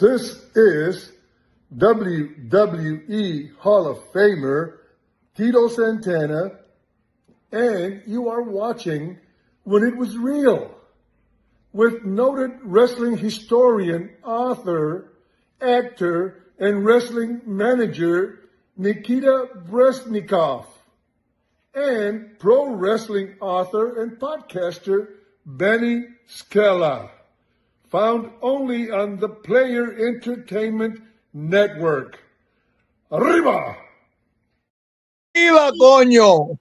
This is WWE Hall of Famer Tito Santana, and you are watching When It Was Real with noted wrestling historian, author, actor, and wrestling manager Nikita Breznikov, and pro wrestling author and podcaster Benny Scala, found only on the Player Entertainment Network. Arriba! Arriba, coño!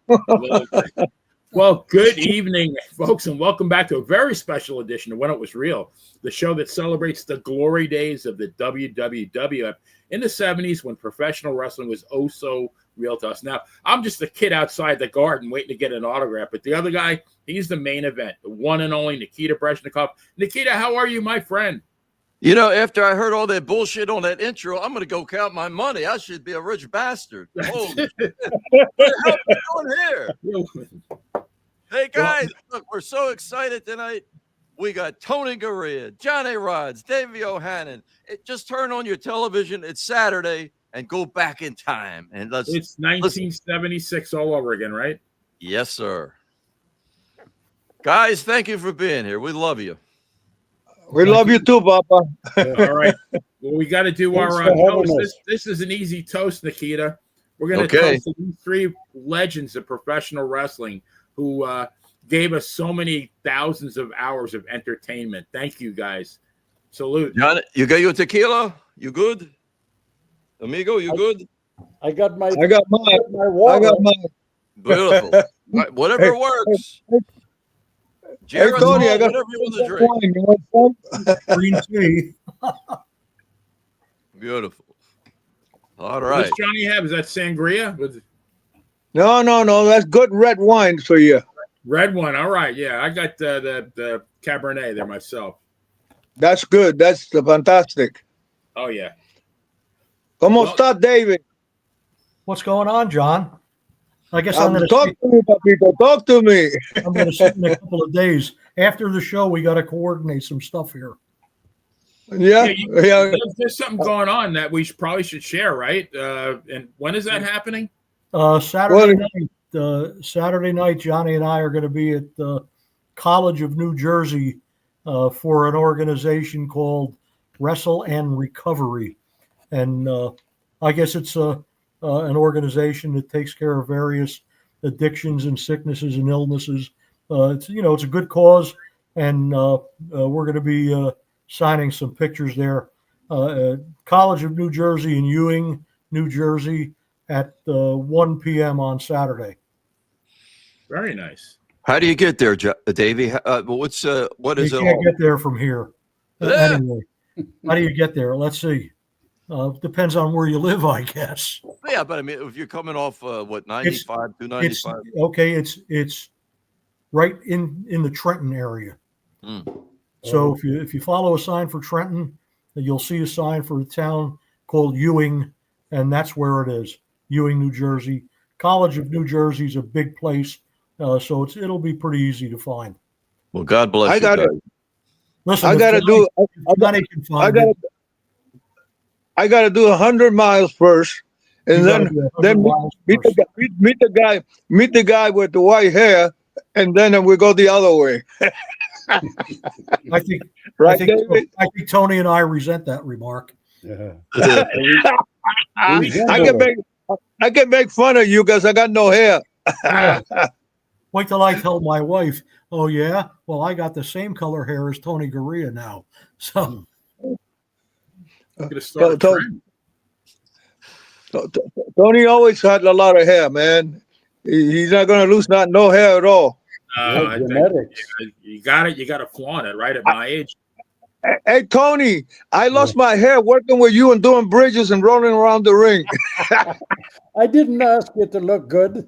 Well, good evening, folks, and welcome back to a very special edition of When It Was Real, the show that celebrates the glory days of the WWWF in the 70s when professional wrestling was oh so real to us. Now, I'm just a kid outside the garden waiting to get an autograph, but the other guy, he's the main event, the one and only Nikita Breznikov. Nikita, how are you, my friend? You know, after I heard all that bullshit on that intro, I'm going to go count my money. I should be a rich bastard. Holy shit. What the hell are we doing here? Hey, guys, look, we're so excited tonight. We got Tony Garea, Johnny Rodz, Davey O'Hannon. Just turn on your television. It's Saturday and go back in time. And It's 1976 all over again, right? Yes, sir. Guys, thank you for being here. We love you. We love you too, Papa. All right. Well, we got to do our toast. This is an easy toast, Nikita. We're going to toast these three legends of professional wrestling who gave us so many thousands of hours of entertainment. Thank you, guys. Salute. John, you got your tequila? You good? Amigo, you good? I got my water. I got mine. Beautiful. Whatever works. Hey, Tony, I got whatever you want to drink. wine. You want some? green tea. Beautiful. All What right. does Johnny have? Is that sangria? No. That's good red wine for you. Red one. All right. Yeah, I got the Cabernet there myself. That's good. That's fantastic. Oh, yeah. ¿Cómo está, David? What's going on, John? I guess Talk to me, Papito. Talk to me. I'm going to sit in a couple of days. After the show, we got to coordinate some stuff here. Yeah. There's something going on that we probably should share, right? And when is that happening? Saturday night. Saturday night, Johnny and I are going to be at the College of New Jersey for an organization called Wrestle and Recovery, and I guess it's an organization that takes care of various addictions and sicknesses and illnesses. It's a good cause, and we're going to be signing some pictures there. College of New Jersey in Ewing, New Jersey, at 1 p.m. on Saturday. Very nice. How do you get there, Davey? What is it? You can't get there from here. Anyway, how do you get there? Let's see. Depends on where you live, I guess. Yeah, but I mean, if you're coming off 95 to 95. It's right in the Trenton area. So if you follow a sign for Trenton, you'll see a sign for a town called Ewing, and that's where it is. Ewing, New Jersey. College of New Jersey is a big place, so it'll be pretty easy to find. Well, God bless you. Listen, I got to do 100 miles first, and then meet the guy with the white hair, and then we go the other way. I think Tony and I resent that remark. Yeah. I can make fun of you because I got no hair. Wait till I tell my wife, oh yeah, well, I got the same color hair as Tony Garea now. So Tony always had a lot of hair, man. He's not going to lose no hair at all. You got it. You got to flaunt it, right? At my age. Hey, Tony, I lost my hair working with you and doing bridges and rolling around the ring. I didn't ask you to look good.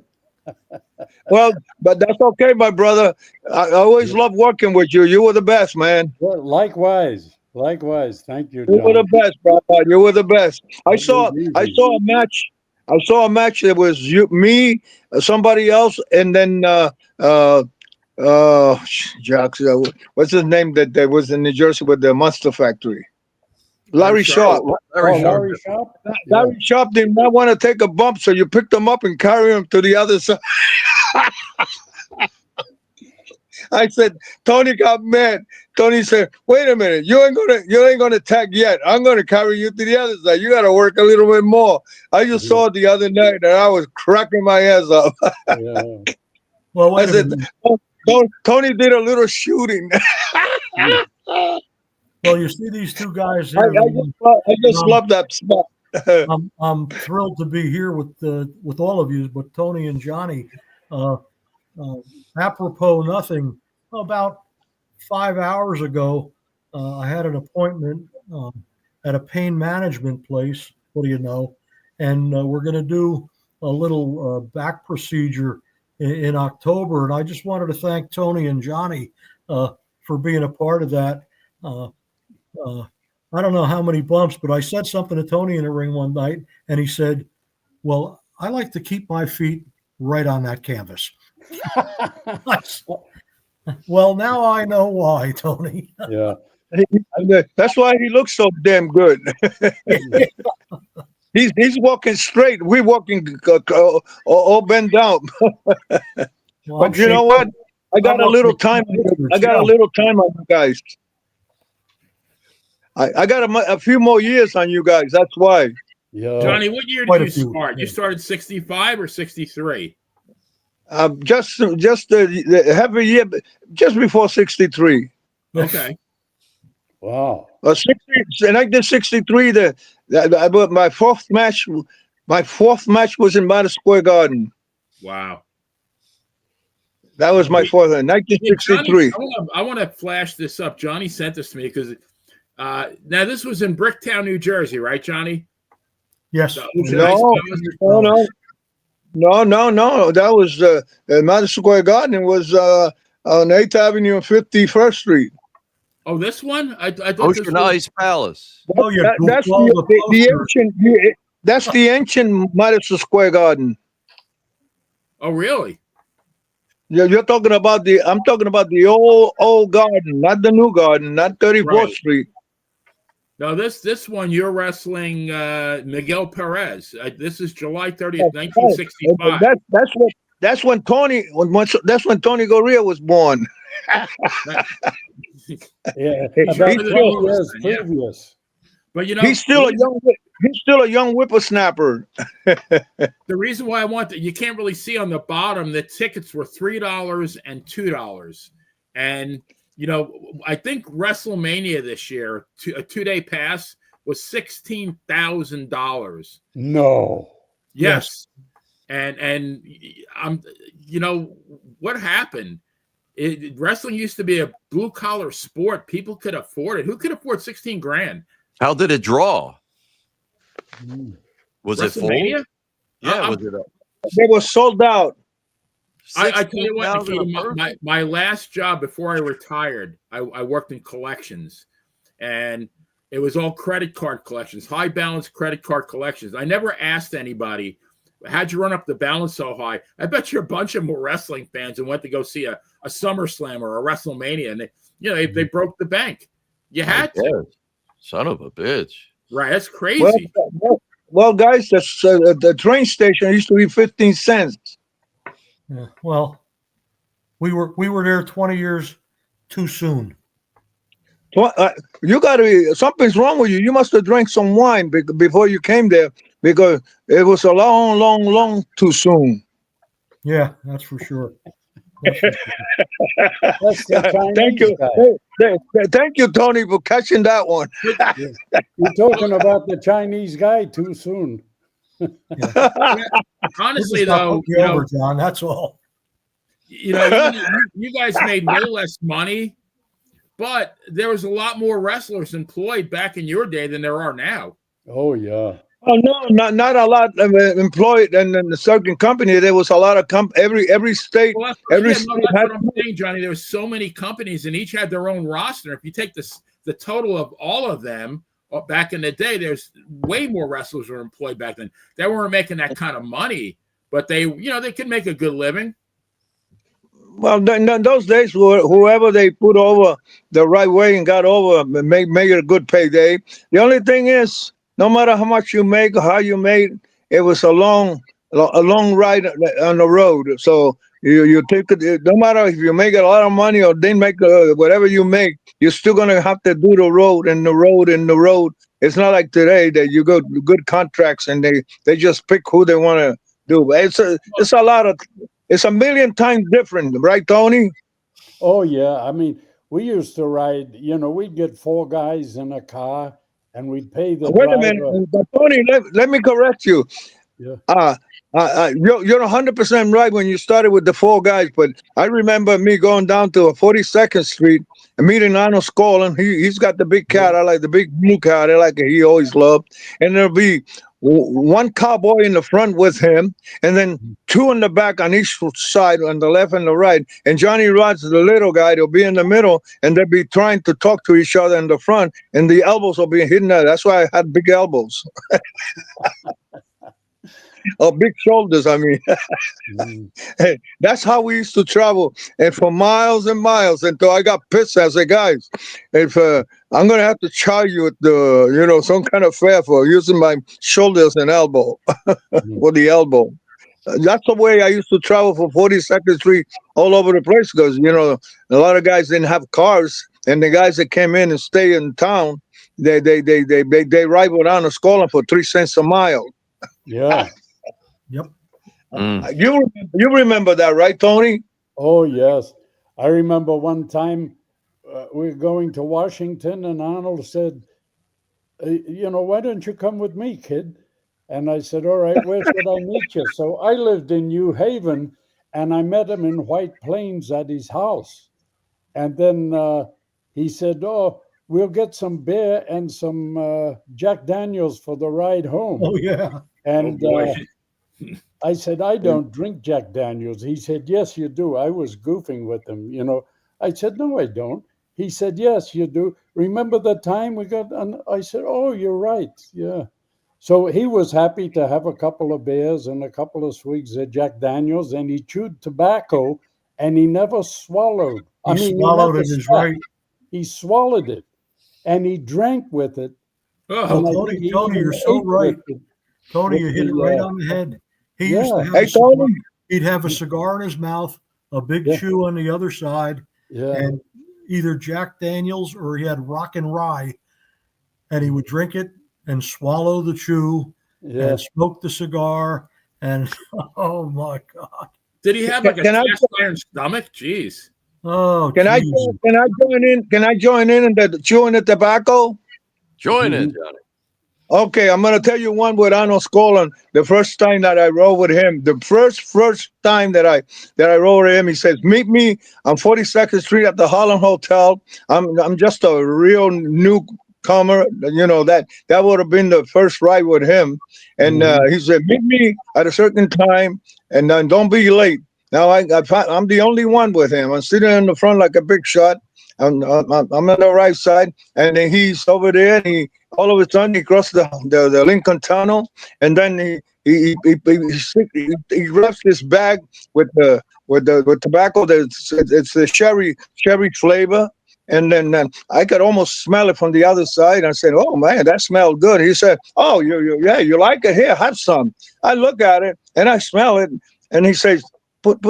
Well, but that's okay, my brother. I always love working with you. You were the best, man. Well, likewise. Thank you, John. You were the best, brother. You were the best. I saw a match. I saw a match that was me, somebody else, and then Jacques, what's his name that was in New Jersey with the Monster Factory? Larry Sharp. Larry Sharp. Larry Sharp did not want to take a bump, so you picked him up and carry him to the other side. I said, Tony got mad. Tony said, "Wait a minute, you ain't gonna tag yet. I'm gonna carry you to the other side. You got to work a little bit more." I just saw it the other night, and I was cracking my ass up. Yeah. Well, I wait a said, minute. Tony did a little shooting. Well, you see these two guys I here. just love that spot. I'm thrilled to be here with all of you, but Tony and Johnny. Apropos nothing, about 5 hours ago, I had an appointment at a pain management place. What do you know? And we're going to do a little back procedure in October. And I just wanted to thank Tony and Johnny for being a part of that. I don't know how many bumps, but I said something to Tony in the ring one night, and he said, "Well, I like to keep my feet right on that canvas." Well, now I know why, Tony. Yeah. That's why he looks so damn good. He's walking straight. We're walking all bent down. Well, But you know what? I got a little time. I got a little time on you guys. I got a few more years on you guys. That's why. Yeah. Johnny, what year Quite did a you few. start? You started 65 or 63? Just the heavy year, just before 63. Okay. Wow. 60, and I did 63. My fourth match was in Madison Square Garden. Wow. That was my fourth, 1963. Johnny, I want to flash this up. Johnny sent this to me because now this was in Bricktown, New Jersey, right, Johnny? Yes. No. That was Madison Square Garden. It was on 8th Avenue and 51st Street. Oh, this one? I thought Ocean this was... Ice Palace. Oh, you That's all the ancient. That's the ancient Madison Square Garden. Oh, really? You're talking about I'm talking about the old garden, not the new garden, not 34th Right. Street. No, this one you're wrestling Miguel Perez. This is July 30th, 1965. That's when Tony Garea was born. Yeah. He's About older than 20 all of us years then, yeah. previous. But you know, He's still a young whippersnapper. the reason why I want that, you can't really see on the bottom, the tickets were $3 and $2. And, you know, I think WrestleMania this year, a 2-day pass was $16,000. No. Yes. And I'm, you know, what happened? Wrestling used to be a blue collar sport. People could afford it. Who could afford 16 grand? How did it draw? Was it full? WrestleMania? Yeah, was it? They were sold out. I tell you what, 16,000 a Nikita, person? my last job before I retired, I worked in collections, and it was all credit card collections, high balance credit card collections. I never asked anybody, how'd you run up the balance so high? I bet you're a bunch of them were wrestling fans and went to go see a SummerSlam or a WrestleMania, and they broke the bank. You had to. Son of a bitch. Right, that's crazy. Well, guys, the train station used to be 15 cents. Yeah. Well, we were there 20 years too soon. You got to be, something's wrong with you. You must have drank some wine before you came there, because it was a long too soon. Yeah, that's for sure. That's the Chinese Thank you. guy. Thank you, Tony, for catching that one. You're talking about the Chinese guy too soon. Honestly, We'll just not though, put you over, John. That's all. you guys made way less money, but there was a lot more wrestlers employed back in your day than there are now. Oh, yeah. Oh no, not a lot employed, and in a certain company there was a lot of every state. Well, that's what I'm saying, Johnny. There were so many companies, and each had their own roster. If you take the total of all of them back in the day, there's way more wrestlers were employed back then. They weren't making that kind of money, but they could make a good living. Well, in those days, whoever they put over the right way and got over, make it a good payday. The only thing is, no matter how much you make or how you made, it was a long ride on the road. So you take it. No matter if you make a lot of money or didn't make whatever you make, you're still gonna have to do the road and the road and the road. It's not like today that you go good contracts and they just pick who they want to do. It's a lot of. It's a million times different, right, Tony? Oh, yeah. I mean, we used to ride, we'd get 4 guys in a car and we'd pay the Wait a driver. minute, but Tony. Let me correct you. Yeah. You're 100% right when you started with the 4 guys, but I remember me going down to 42nd Street and meeting Arnold Skaaland. He's got the big cat. I like the big blue cat. I like it. He always loved. And there'll be one cowboy in the front with him, and then 2 in the back on each side, on the left and the right. And Johnny Rodz, the little guy, they'll be in the middle, and they'll be trying to talk to each other in the front, and the elbows will be hitting there. That's why I had big elbows. Or big shoulders, I mean. Hey, that's how we used to travel, and for miles and miles until I got pissed. I said, guys, if I'm gonna have to charge you with the, some kind of fare for using my shoulders and elbow, or the elbow. That's the way I used to travel from 42nd Street all over the place because a lot of guys didn't have cars, and the guys that came in and stay in town, they ride down to Scala for 3 cents a mile. Yeah. Yep. You remember that, right, Tony? Oh, yes. I remember one time we were going to Washington and Arnold said, why don't you come with me, kid? And I said, all right, where should I meet you? So I lived in New Haven and I met him in White Plains at his house. And then he said, oh, we'll get some beer and some Jack Daniels for the ride home. Oh, yeah. And I said, I don't drink Jack Daniels. He said, yes, you do. I was goofing with him, I said, no, I don't. He said, yes, you do. Remember the time we got, and I said, oh, you're right. Yeah. So he was happy to have a couple of beers and a couple of swigs of Jack Daniels, and he chewed tobacco and he never swallowed. He swallowed it, is right. He swallowed it and he drank with it. Oh, Tony, you're so right. Tony, you hit it right on the head. He used to have he'd have a cigar in his mouth, a big chew on the other side, and either Jack Daniels or he had Rock and Rye, and he would drink it and swallow the chew and smoke the cigar. And oh my God. Did he have like a cast iron stomach? Jeez. Oh, can I join in? Can I join in the chewing the tobacco? Join in, Johnny. Okay, I'm gonna tell you one with Arnold Skaaland. The first time that I rode with him, the first time that I rode with him, he says, "Meet me on 42nd Street at the Holland Hotel. I'm just a real newcomer. That would have been the first ride with him." And he said, "Meet me at a certain time, and then don't be late." Now I'm the only one with him. I'm sitting in the front like a big shot. I'm on the right side, and then he's over there, and all of a sudden he crossed the Lincoln Tunnel, and then he grabs this bag with tobacco. It's the cherry flavor, and then I could almost smell it from the other side. I said, "Oh man, that smelled good." He said, "Oh, you like it? Here, have some." I look at it and I smell it, and he says, "Put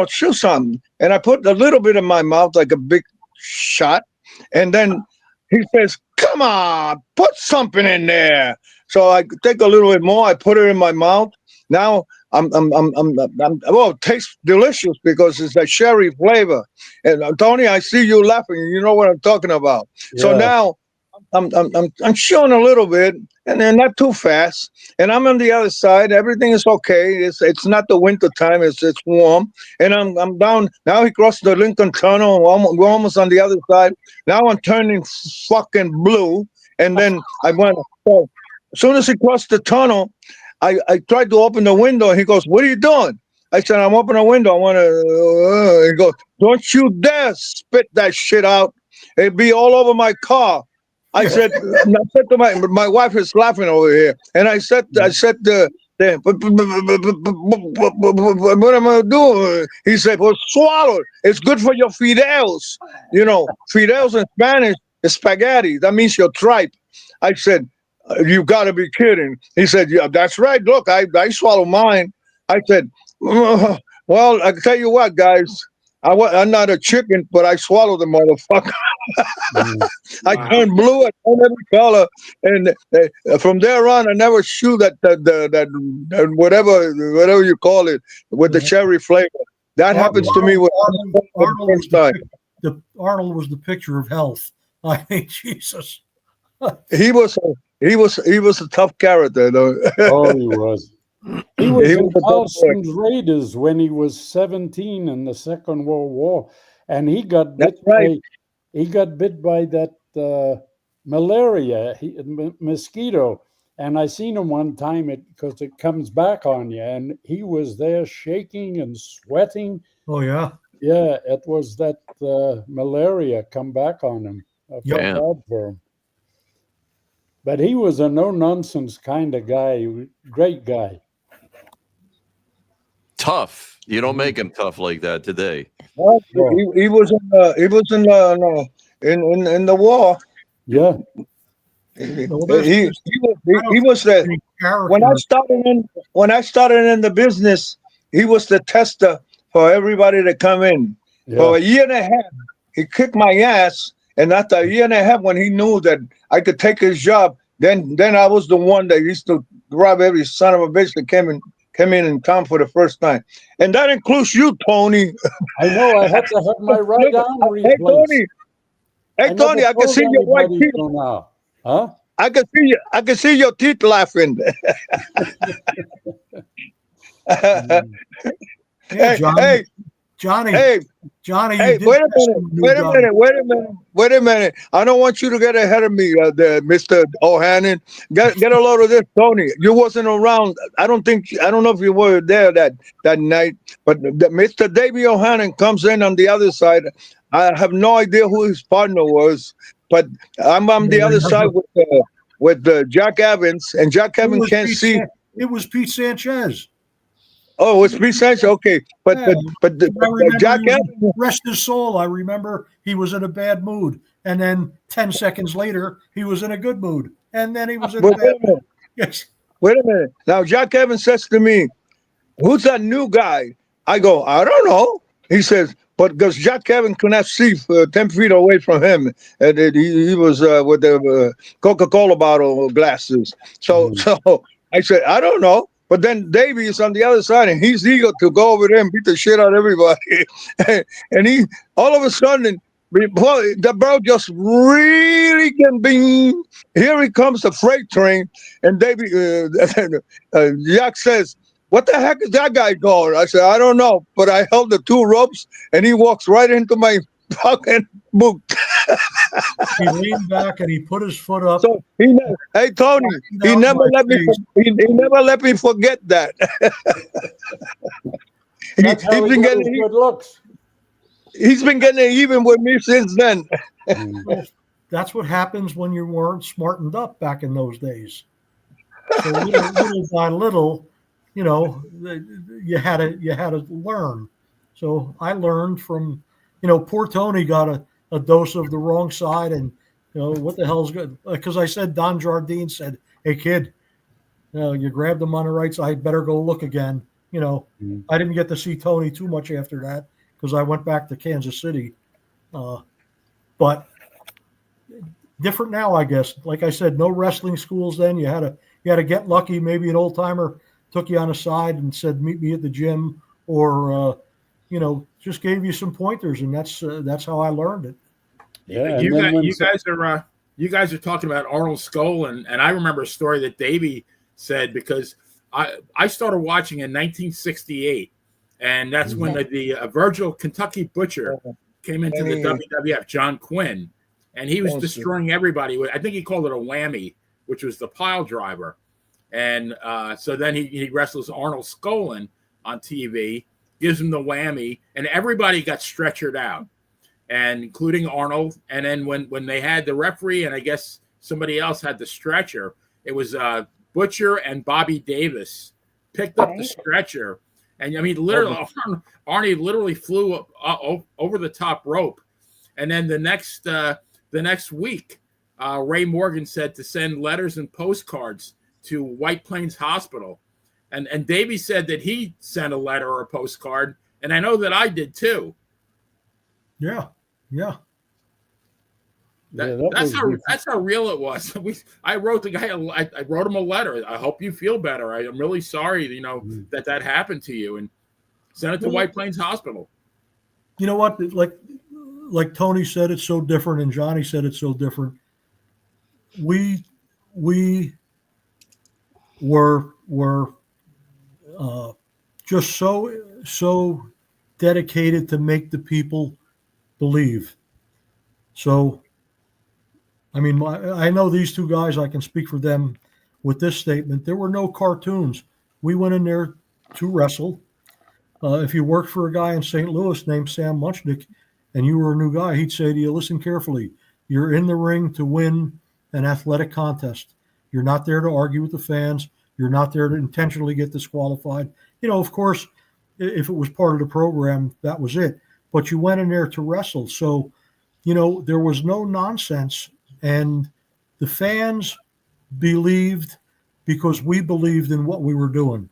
chew some." And I put a little bit in my mouth, like a big shot, and then he says, "Come on, put something in there." So I take a little bit more. I put it in my mouth. Now it tastes delicious because it's a cherry flavor. And Tony, I see you laughing. You know what I'm talking about. Yeah. So now I'm chewing a little bit, and then not too fast. And I'm on the other side. Everything is okay. It's not the winter time. It's warm. And I'm down. Now he crossed the Lincoln Tunnel. We're almost on the other side. Now I'm turning fucking blue. And then I went. So as soon as he crossed the tunnel, I tried to open the window. And he goes, "What are you doing?" I said, "I'm opening a window. I want to." He goes, "Don't you dare spit that shit out. It'd be all over my car." I said to my wife is laughing over here, and I said Then, what am I doing? He said, well, swallow it. It's good for your fideles. You know, fideles in Spanish is spaghetti. That means your tripe. I said, you got to be kidding. He said, yeah, that's right. Look, I swallow mine. I said, well, I can tell you what, guys. I'm not a chicken, but I swallowed the motherfucker. I turned blue. I turned every color, and from there on, I never chew that whatever you call it with the cherry flavor. That happens to me with Arnold was Arnold was the picture of health. I mean, Jesus. He was a tough character, though. Oh, he was. He was He in was a tough Austin's Raiders when he was 17 in the Second World War, and he got bit by that malaria mosquito. And I seen him one time because it comes back on you, and he was there shaking and sweating. Oh yeah, yeah. It was that malaria come back on him. I felt bad for him. But he was a no-nonsense kind of guy. Great guy. Tough. You don't make him tough like that today. Well, he was in the war. Yeah. He was the when I started in the business, he was the tester for everybody to come in. Yeah. For a year and a half, he kicked my ass. And after a year and a half, when he knew that I could take his job, then I was the one that used to grab every son of a bitch that came in town for the first time. And that includes you, Tony. I know. I have to have my right arm replaced. Hey, Tony, I can see your white teeth. Now. Huh? I can see your teeth laughing. Hey, Johnny. Hey, wait a minute. I don't want you to get ahead of me, Mr. O'Hannon. Get a load of this, Tony. You wasn't around. I don't know if you were there that night, but Mr. Davey O'Hannon comes in on the other side. I have no idea who his partner was, but I'm on the other side with Jack Evans, and Jack Evans can't see. It was Pete Sanchez. Oh, it's Pete Sanchez. Okay, but Jack Evans, rest his soul. I remember he was in a bad mood, and then 10 seconds later he was in a good mood, and then he was in a bad mood. Yes. Wait a minute. Now Jack Evans says to me, "Who's that new guy?" I go, "I don't know." He says, "But because Jack Evans could not see 10 feet away from him, and he was with the Coca-Cola bottle glasses." So I said, "I don't know." But then Davey is on the other side, and he's eager to go over there and beat the shit out of everybody. And he, all of a sudden, the bro just really can be. Here he comes, the freight train, and Davey, Jack says, "What the heck is that guy going?" I said, "I don't know," but I held the two ropes, and he walks right into my fucking boot. He leaned back and he put his foot up. So hey Tony, he never let me forget that. That's how he got his good looks. He's been getting it even with me since then. Well, that's what happens when you weren't smartened up back in those days. So little by little, you know, you had to learn. So I learned from, you know, poor Tony got a dose of the wrong side, and you know what the hell's good, because I said Don Jardine said, "Hey kid, you know, you grabbed him on the right side, better go look again." You know, I didn't get to see Tony too much after that because I went back to Kansas City, but different now, I guess. Like I said, no wrestling schools then. You had to get lucky. Maybe an old timer took you on the side and said, "Meet me at the gym," or you know, just gave you some pointers, and that's how I learned it. Yeah, you guys are talking about Arnold Skaaland, and I remember a story that Davey said, because I started watching in 1968, and that's when the Virgil Kentucky Butcher came into the WWF, John Quinn, and he was destroying everybody. I think he called it a whammy, which was the pile driver, and so then he wrestles Arnold Skaaland on TV. Gives him the whammy, and everybody got stretchered out, and including Arnold. And then when they had the referee, and I guess somebody else had the stretcher, it was Butcher and Bobby Davis picked up the stretcher, and I mean, literally, Arnie literally flew up, over the top rope, and then the next week, Ray Morgan said to send letters and postcards to White Plains Hospital, and Davey said that he sent a letter or a postcard, and I know that I did too. Yeah. That's how real it was. I wrote the guy. I wrote him a letter. I hope you feel better. I'm really sorry, that happened to you, and sent it to White Plains Hospital. You know what? Like Tony said, it's so different, and Johnny said it's so different. We were just so dedicated to make the people believe. So, I mean, I know these two guys, I can speak for them with this statement. There were no cartoons. We went in there to wrestle. If you worked for a guy in St. Louis named Sam Munchnick and you were a new guy, he'd say to you, listen carefully, you're in the ring to win an athletic contest. You're not there to argue with the fans. You're not there to intentionally get disqualified. Of course, if it was part of the program, that was it. But you went in there to wrestle. So, there was no nonsense. And the fans believed because we believed in what we were doing.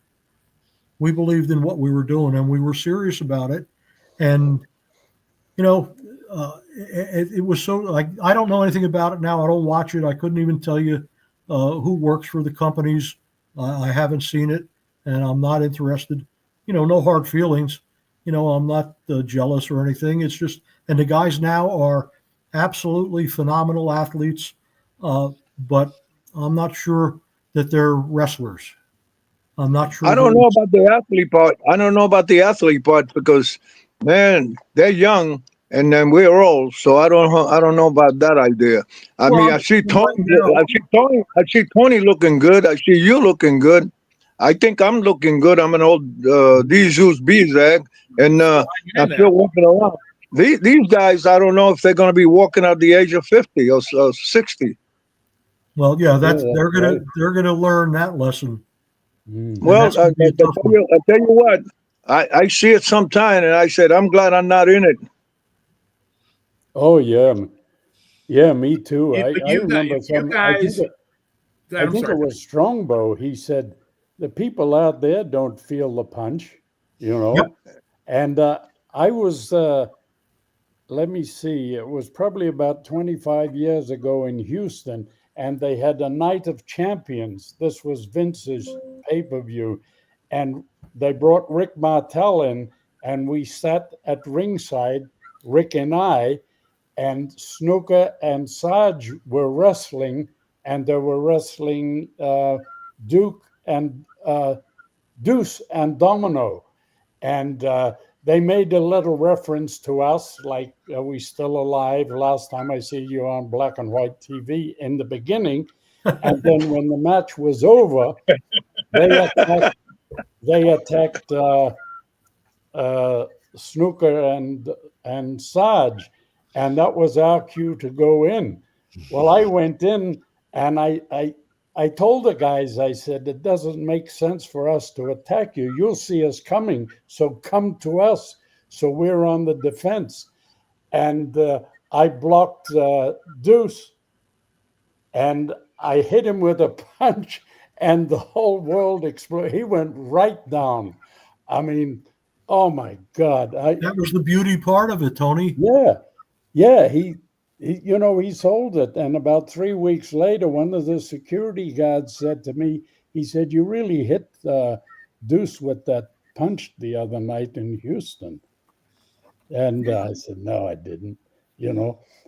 We believed in what we were doing, and we were serious about it. And, it was so, like, I don't know anything about it now. I don't watch it. I couldn't even tell you who works for the companies. I haven't seen it, and I'm not interested. No hard feelings. I'm not jealous or anything. It's just, and the guys now are absolutely phenomenal athletes, but I'm not sure that they're wrestlers. I'm not sure. I don't know about the athlete part. I don't know about the athlete part because, man, they're young and then we're old. So I don't know about that idea. I mean, I see Tony. I see Tony looking good. I see you looking good. I think I'm looking good. I'm an old Jesus Bezag, and I'm still walking around. These guys, I don't know if they're going to be walking at the age of 50 or 60. Well, yeah, they're gonna learn that lesson. Well, I tell you what, I see it sometime, and I said, I'm glad I'm not in it. Oh yeah, me too. I remember I think it was Strongbow. He said the people out there don't feel the punch, Yep. And I was. Let me see, it was probably about 25 years ago in Houston, and they had a Night of Champions. This was Vince's pay-per-view, and they brought Rick Martel in, and we sat at ringside, Rick and I, and Snooker and Sarge were wrestling, and they were wrestling Deuce and Domino, and they made a little reference to us, like, are we still alive? Last time I see you on black and white TV in the beginning. And then when the match was over, they attacked Snooker and Sarge. And that was our cue to go in. Well, I went in and I told the guys, I said, it doesn't make sense for us to attack you. You'll see us coming, so come to us. So we're on the defense. And I blocked Deuce, and I hit him with a punch, and the whole world exploded. He went right down. I mean, oh my God. That was the beauty part of it, Tony. Yeah, he sold it. And about 3 weeks later, one of the security guards said to me, he said, you really hit Deuce with that punch the other night in Houston. And I said, no, I didn't,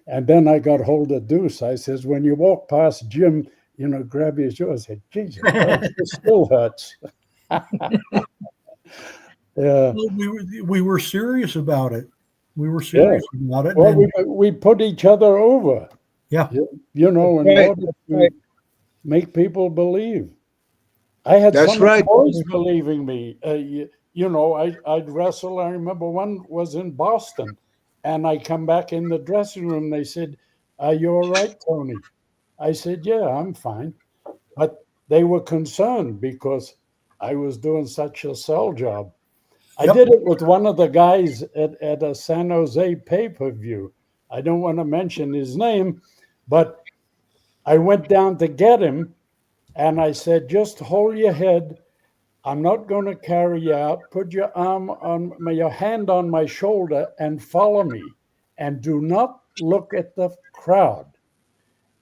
And then I got hold of Deuce. I says, when you walk past Jim, grab his jaw. I said, Jesus, it still hurts. Yeah. Well, we were serious about it. We were serious about it. Well, we put each other over. Yeah. In order to make people believe. I had some boys believing me. I'd wrestle. I remember one was in Boston, and I come back in the dressing room. They said, are you all right, Tony? I said, yeah, I'm fine. But they were concerned because I was doing such a sell job. I did it with one of the guys at a San Jose pay-per-view. I don't want to mention his name, but I went down to get him, and I said, just hold your head. I'm not going to carry you out. Put your your hand on my shoulder and follow me. And do not look at the crowd.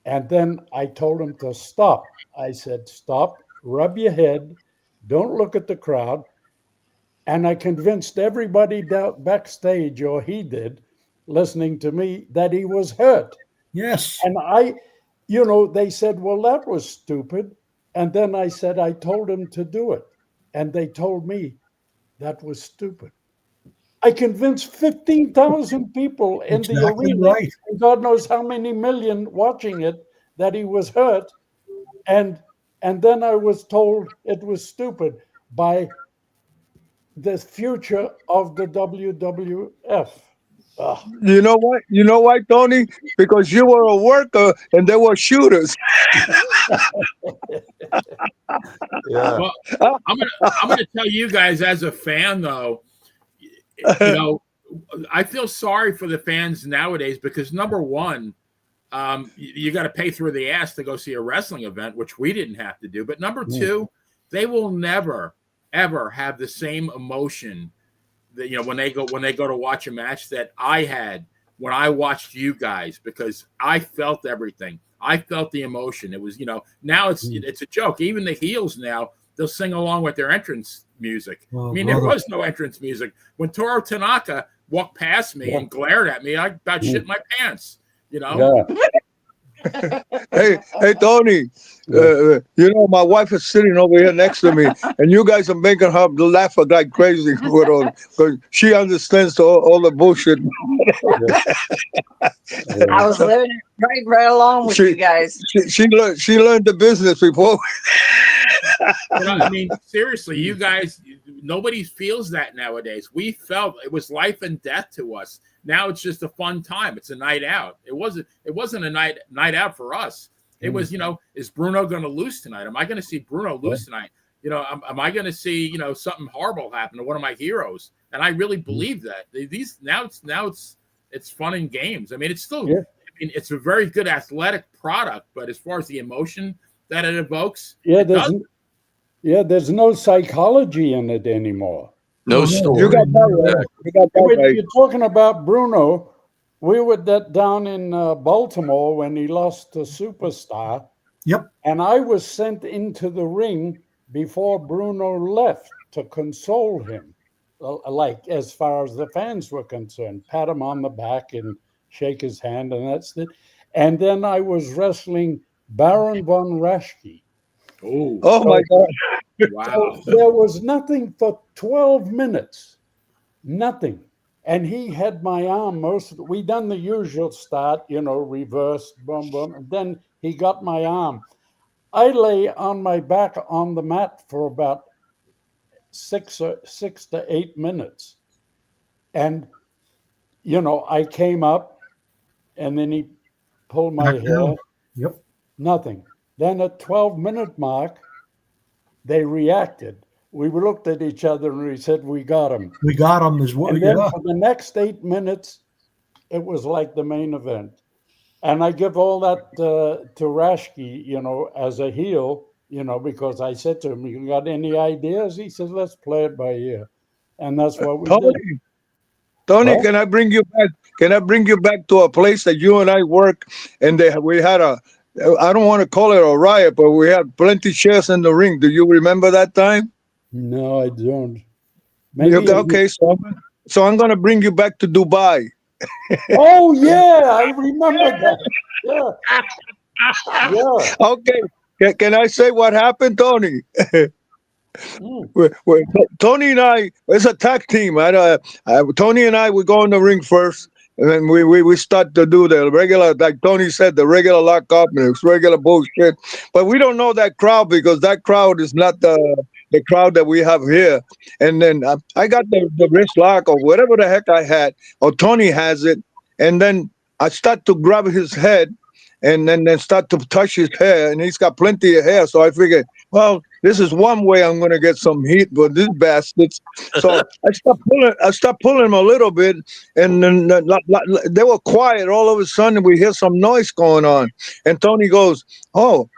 And then I told him to stop. I said, stop, rub your head, don't look at the crowd. And I convinced everybody backstage, or he did, listening to me, that he was hurt. Yes. And they said, well, that was stupid. And then I said, I told him to do it. And they told me that was stupid. I convinced 15,000 people in the arena, right. and God knows how many million watching it, that he was hurt. And then I was told it was stupid by the future of the WWF. You know what? You know why, Tony? Because you were a worker and they were shooters. Yeah. Well, I'm gonna tell you guys as a fan, though, I feel sorry for the fans nowadays because number one, you got to pay through the ass to go see a wrestling event, which we didn't have to do. But number two, they will never ever have the same emotion that when they go to watch a match that I had when I watched you guys, because I felt everything. I felt the emotion. It was now it's a joke. Even the heels now, they'll sing along with their entrance music. Oh, I mean, there was no entrance music. When Toru Tanaka walked past me and glared at me, I about shit my pants. Yeah. Hey, Tony, my wife is sitting over here next to me, and you guys are making her laugh like crazy because she understands all the bullshit. I was living right along with you guys. She learned the business before. I mean, seriously, you guys, nobody feels that nowadays. We felt it was life and death to us. Now it's just a fun time. It's a night out. It wasn't a night out for us. It was, is Bruno going to lose tonight? Am I going to see Bruno lose tonight? Am I going to see, something horrible happen to one of my heroes? And I really believe that. It's fun and games. I mean, it's still, it's a very good athletic product, but as far as the emotion that it evokes, there's no psychology in it anymore. No story. You got that right. You're talking about Bruno. We were down in Baltimore when he lost to Superstar. Yep. And I was sent into the ring before Bruno left to console him, like as far as the fans were concerned, pat him on the back and shake his hand, and that's it. And then I was wrestling Baron von Raschke. Oh my God. Wow. So there was nothing for 12 minutes. Nothing. And he had my arm we done the usual start, reverse, boom, boom. And then he got my arm. I lay on my back on the mat for about 6 to 8 minutes. And, I came up and then he pulled my hair. Yep. Nothing. Then at 12-minute mark, they reacted. We looked at each other and we said, we got him. We got him as well. And then for the next 8 minutes, it was like the main event. And I give all that to Raschke, as a heel, because I said to him, you got any ideas? He says, let's play it by ear. And that's what we did. Tony, can I bring you back? Can I bring you back to a place that you and I work? And we had I don't want to call it a riot, but we had plenty of chairs in the ring. Do you remember that time? No, I don't. Okay, so I'm going to bring you back to Dubai. Oh, yeah, I remember that. Yeah. Okay, can I say what happened, Tony? Tony and I, it's a tag team. Tony and I, we go in the ring first. And then we start to do the regular, like Tony said, the regular lock-up and it's regular bullshit. But we don't know that crowd because that crowd is not the crowd that we have here. And then I got the wrist lock or whatever the heck I had, or Tony has it. And then I start to grab his head and then start to touch his hair. And he's got plenty of hair. So I figured, well, this is one way I'm gonna get some heat for these bastards. So I stopped pulling them a little bit, and then they were quiet. All of a sudden, we hear some noise going on, and Tony goes, "Oh,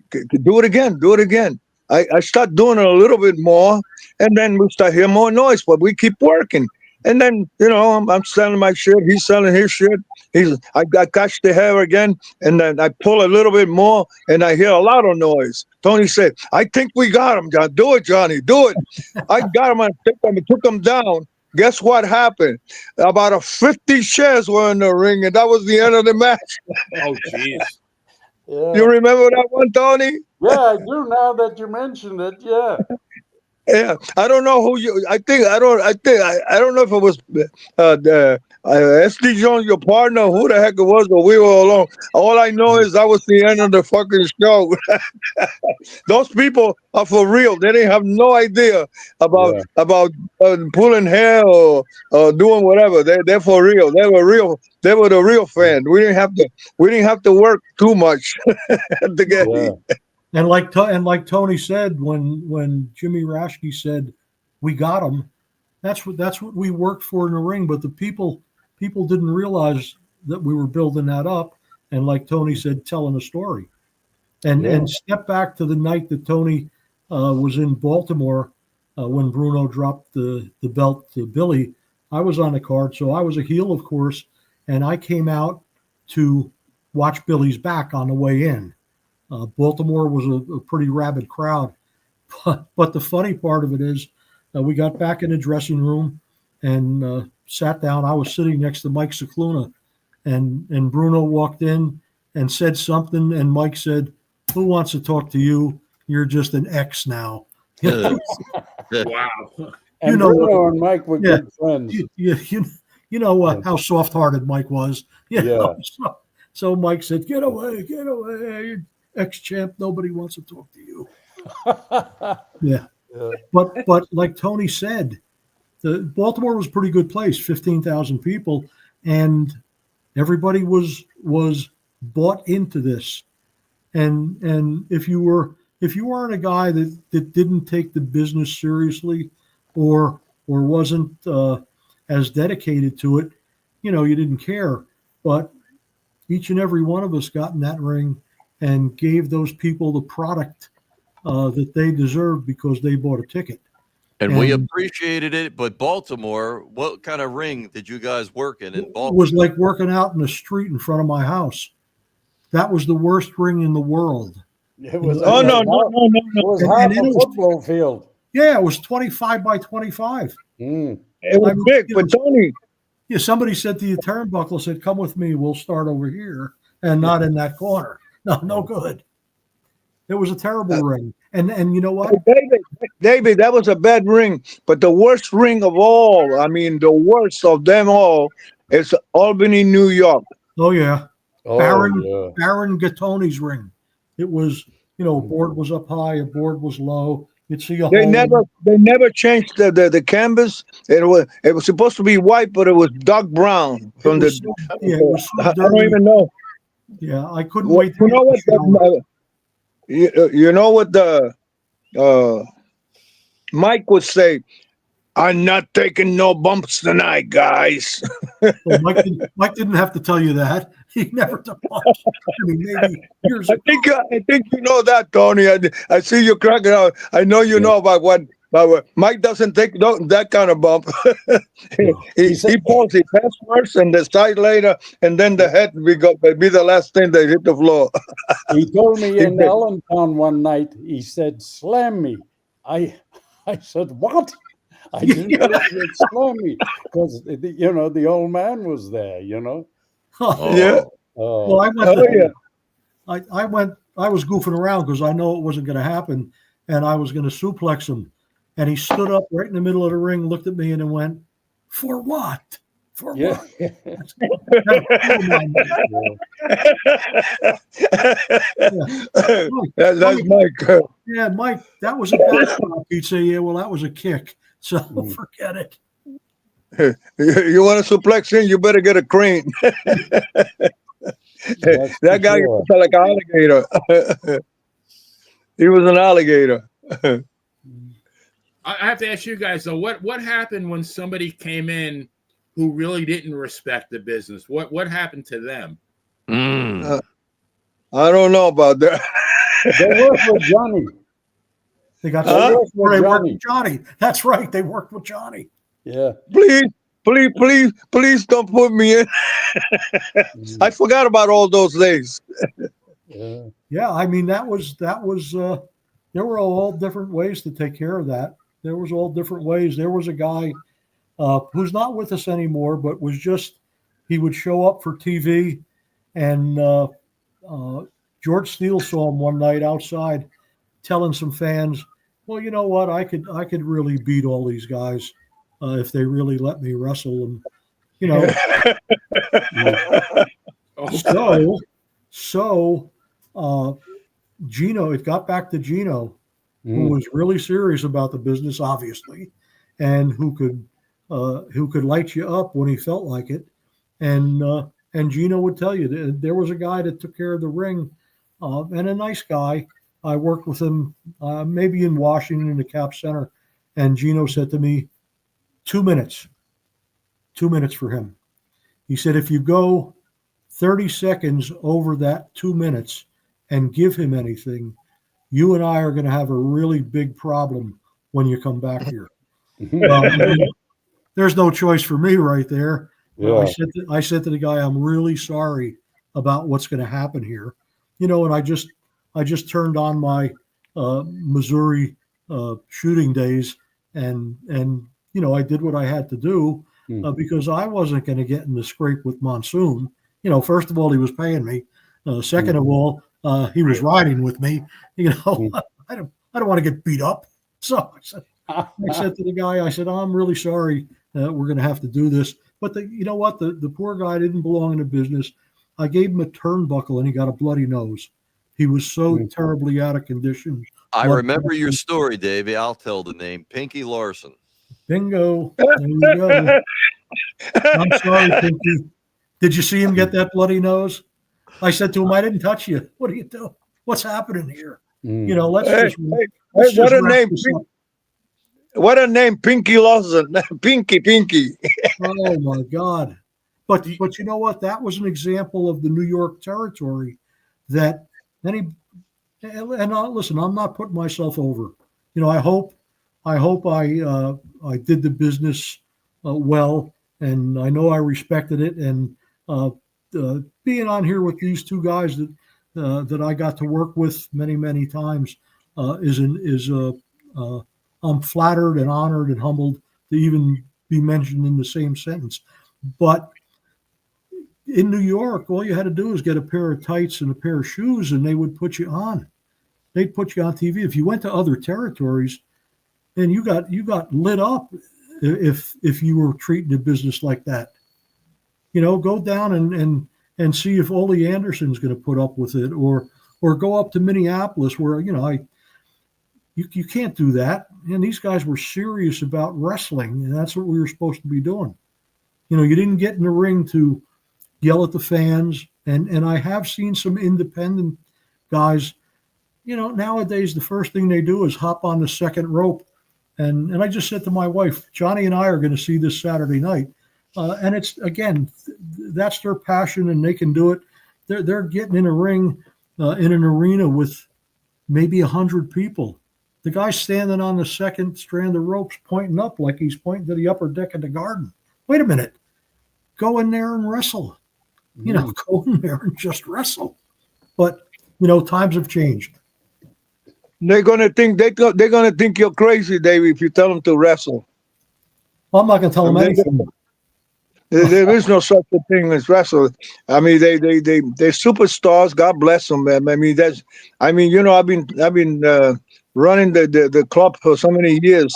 do it again, do it again." I start doing it a little bit more, and then we start hearing more noise, but we keep working. And then, I'm selling my shit. He's selling his shit. I catch the hair again, and then I pull a little bit more, and I hear a lot of noise. Tony said, "I think we got him, John. Do it, Johnny. Do it." I got him. I took him down. Guess what happened? About 50 shares were in the ring, and that was the end of the match. Oh, jeez. Yeah. You remember that one, Tony? Yeah, I do now that you mentioned it. Yeah. Yeah, I don't know who you. I don't know if it was SD Jones, your partner, who the heck it was, but we were alone. All I know is that was the end of the fucking show. Those people are for real. They didn't have no idea about pulling hair or doing whatever. They're for real. They were real. They were the real fans. We didn't have to work too much to get. Yeah. And like Tony said, when Jimmy Rashke said, "We got him," that's what we worked for in the ring. But the people didn't realize that we were building that up. And like Tony said, telling a story. And step back to the night that Tony was in Baltimore when Bruno dropped the belt to Billy. I was on the card, so I was a heel, of course, and I came out to watch Billy's back on the way in. Baltimore was a pretty rabid crowd. But the funny part of it is we got back in the dressing room and sat down. I was sitting next to Mike Cicluna, and Bruno walked in and said something, and Mike said, "Who wants to talk to you? You're just an ex now." Wow. And Bruno and Mike were good friends. You know how soft-hearted Mike was. So Mike said, get away, ex-champ, nobody wants to talk to you. Yeah. But like Tony said, Baltimore was a pretty good place, 15,000 people, and everybody was bought into this. And if you weren't a guy that didn't take the business seriously or wasn't as dedicated to it, you didn't care. But each and every one of us got in that ring and gave those people the product that they deserved because they bought a ticket. And we appreciated it. But Baltimore, what kind of ring did you guys work in Baltimore? It was like working out in the street in front of my house. That was the worst ring in the world. It was no. It was half a football field. Yeah, it was 25 by 25. It was big, but Tony. Yeah, somebody said to the turnbuckle, said, "Come with me, we'll start over here," and not in that corner. No good. It was a terrible ring. And you know what? David, that was a bad ring. But the worst ring of all, I mean, the worst of them all, is Albany, New York. Oh, yeah. Oh, Baron Gattoni's ring. It was, a board was up high, a board was low. You'd see They never changed the canvas. It was supposed to be white, but it was dark brown. It was so I don't even know. Yeah, I couldn't wait. You know what the Mike would say? "I'm not taking no bumps tonight, guys." Well, Mike didn't have to tell you that. He never took bumps. Maybe years ago. I think you know that, Tony. I see you cracking out. I know you know about what. Mike doesn't take that kind of bump. he pulls his head first and the side later, and then the head will be the last thing that hit the floor. He told me in Allentown one night, he said, "Slam me." I said, "What?" I didn't know he would slam me because, the old man was there, Oh. Yeah. Well, I was goofing around because I know it wasn't going to happen, and I was going to suplex him. And he stood up right in the middle of the ring, looked at me, and then went, "For what? For what?" That's Mike. Yeah, Mike, that was a back drop. He'd say, "Yeah, well, that was a kick. So forget it." You want to suplex him, you better get a crane. That guy was like an alligator. He was an alligator. I have to ask you guys though, what happened when somebody came in who really didn't respect the business? What happened to them? I don't know about that. They work with Johnny. They got They work they with worked Johnny. with Johnny. That's right. They worked with Johnny. Yeah. Please don't put me in. I forgot about all those days. Yeah. Yeah, I mean that was there were all different ways to take care of that. There was all different ways. There was a guy who's not with us anymore, but was just he would show up for TV, and George Steele saw him one night outside, telling some fans, "Well, you know what? I could really beat all these guys if they really let me wrestle." And you know, so Gino, it got back to Gino, who was really serious about the business, obviously, and who could light you up when he felt like it. And Gino would tell you there was a guy that took care of the ring, and a nice guy. I worked with him maybe in Washington in the Cap Center, and Gino said to me, 2 minutes for him. He said, if you go 30 seconds over that 2 minutes and give him anything, you and I are going to have a really big problem when you come back here. There's no choice for me right there. Yeah. I said to the guy, I'm really sorry about what's going to happen here. You know, and I just turned on my Missouri shooting days, and you know, I did what I had to do because I wasn't going to get in the scrape with Monsoon. You know, first of all, he was paying me. Second of all, he was riding with me. You know, I don't want to get beat up. So I said to the guy, I said, I'm really sorry we're going to have to do this. But you know what? The poor guy didn't belong in the business. I gave him a turnbuckle and he got a bloody nose. He was so terribly out of condition. I remember your story, Davey. I'll tell the name. Pinky Larson. Bingo. There you go. I'm sorry, Pinky. Did you see him get that bloody nose? I said to him, I didn't touch you. What do you do? What's happening here? You know, let's just what a name. What a name, Pinky Lawson. Pinky. Oh my God. But you know what? That was an example of the New York territory that listen, I'm not putting myself over. You know, I hope I did the business well, and I know I respected it. And being on here with these two guys that I got to work with many times I'm flattered and honored and humbled to even be mentioned in the same sentence. But in New York, all you had to do was get a pair of tights and a pair of shoes, and they would put you on. They'd put you on TV. If you went to other territories, and you got lit up if you were treating the business like that. You know, go down and see if Ole Anderson's going to put up with it, or go up to Minneapolis where, you know, you can't do that. And these guys were serious about wrestling, and that's what we were supposed to be doing. You know, you didn't get in the ring to yell at the fans. And I have seen some independent guys, you know, nowadays the first thing they do is hop on the second rope. And I just said to my wife, Johnny and I are going to see this Saturday night. And it's, again, that's their passion and they can do it. They're getting in a ring in an arena with maybe 100 people. The guy's standing on the second strand of ropes pointing up like he's pointing to the upper deck of the Garden. Wait a minute. Go in there and wrestle. You know, go in there and just wrestle. But, you know, times have changed. They're gonna think you're crazy, Davey, if you tell them to wrestle. Well, I'm not gonna tell them anything. There is no such a thing as wrestle. I mean, they're superstars. God bless them, man. I mean, you know, I've been running the club for so many years,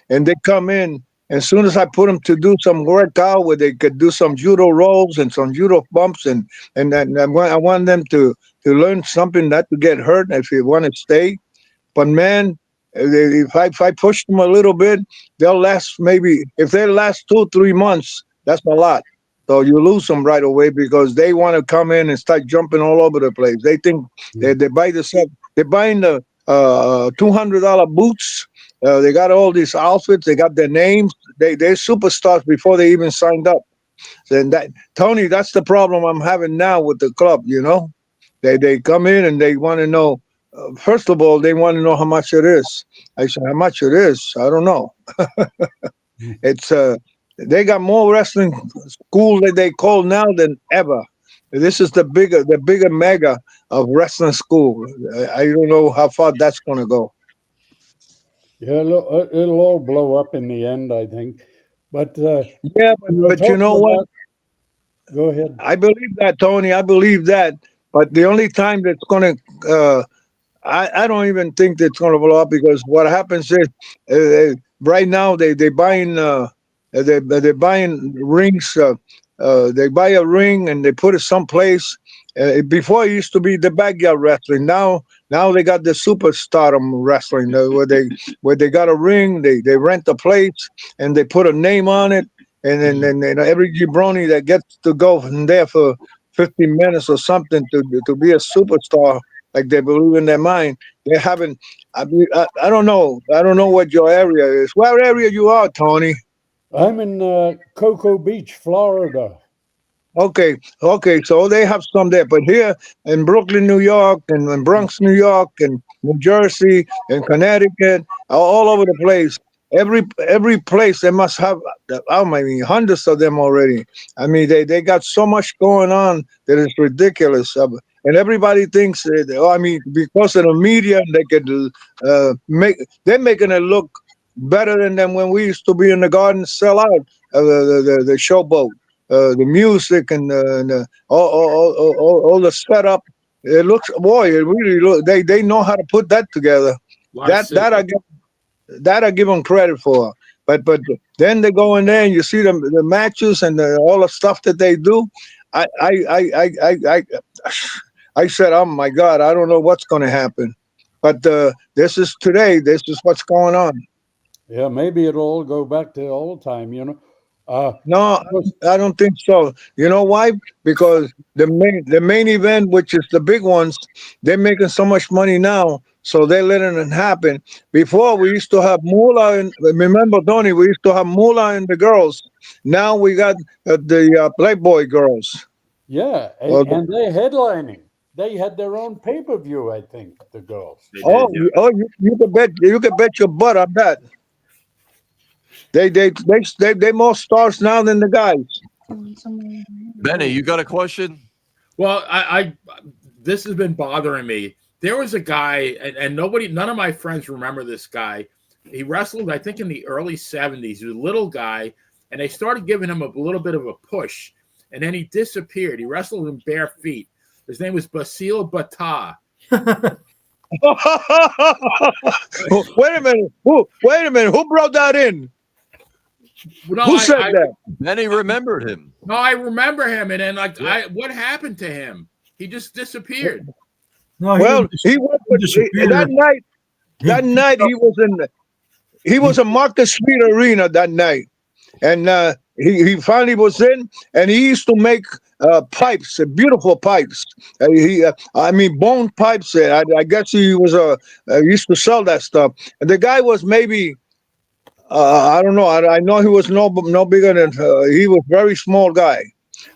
and they come in. As soon as I put them to do some workout where they could do some judo rolls and some judo bumps, and I want them to learn something, not to get hurt if they want to stay. But man, if I push them a little bit, they'll last maybe, if they last 2-3 months, that's a lot. So you lose them right away because they want to come in and start jumping all over the place. They think they buy the stuff. They're buying the $200 boots. They got all these outfits. They got their names. They're superstars before they even signed up. And that, Tony, that's the problem I'm having now with the club. You know, they come in and they want to know. First of all, they want to know how much it is. I said, how much it is? I don't know. It's they got more wrestling school that they call now than ever. This is the bigger mega of wrestling school. I don't know how far that's going to go. Yeah, it'll all blow up in the end, I think. But yeah, but you know what? Go ahead. I believe that, Tony. I believe that. But the only time that's going to, I don't even think that's going to blow up, because what happens is right now they buying they're buying rings. They buy a ring and they put it someplace. Before it used to be the backyard wrestling. Now they got the superstardom wrestling, where they got a ring, they rent a place and they put a name on it, and then every jabroni that gets to go from there for 15 minutes or something to be a superstar, like they believe in their mind. They haven't. I don't know. I don't know what your area is. Where area you are, Tony? I'm in Cocoa Beach, Florida. Okay, so they have some there, but here in Brooklyn, New York, and in Bronx, New York, and New Jersey, and Connecticut, all over the place. Every place they must have. I mean, hundreds of them already. I mean, they got so much going on that it's ridiculous. And everybody thinks that, I mean, because of the media, they could they're making it look better than them when we used to be in the garden, sell out the showboat. The music and all the setup, it looks, boy, it really look. They know how to put that together. That I give them credit for. But then they go in there and you see the matches and all the stuff that they do. I said, oh my God, I don't know what's going to happen. But this is today. This is what's going on. Yeah, maybe it'll all go back to the old time, you know. No, I don't think so. You know why? Because the main event, which is the big ones, they're making so much money now, so they're letting it happen. Before we used to have moolah, and remember, Tony, we used to have moolah and the girls. Now we got the Playboy girls. Yeah, and they're headlining. They had their own pay-per-view, I think, the girls. You could bet your butt on that. They more stars now than the guys. Benny, you got a question? Well, I this has been bothering me. There was a guy, and none of my friends remember this guy. He wrestled, I think, in the early 70s. He was a little guy, and they started giving him a little bit of a push, and then he disappeared. He wrestled in bare feet. His name was Basil Bata. Wait a minute. Who brought that in? No, Who said that? Benny remembered him. No, I remember him, and then what happened to him? He just disappeared. No, he went that night. That night he was in Market Street Arena that night, and he finally was in, and he used to make pipes, beautiful pipes. I mean, bone pipes. I guess he was used to sell that stuff. And the guy was maybe. I don't know. I know he was no bigger than. He was very small guy.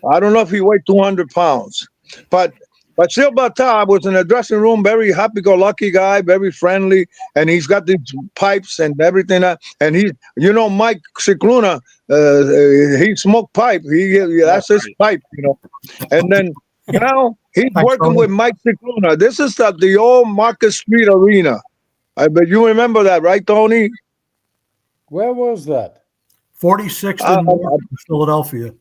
I don't know if he weighed 200 pounds. But Basil Bata was in the dressing room, very happy-go-lucky guy, very friendly, and he's got these pipes and everything. And Mike Cicluna, he smoked pipe. That's his pipe, you know. And then now he's working with Mike Cicluna. This is the old Market Street Arena. But you remember that, right, Tony? Where was that? 46th in Philadelphia.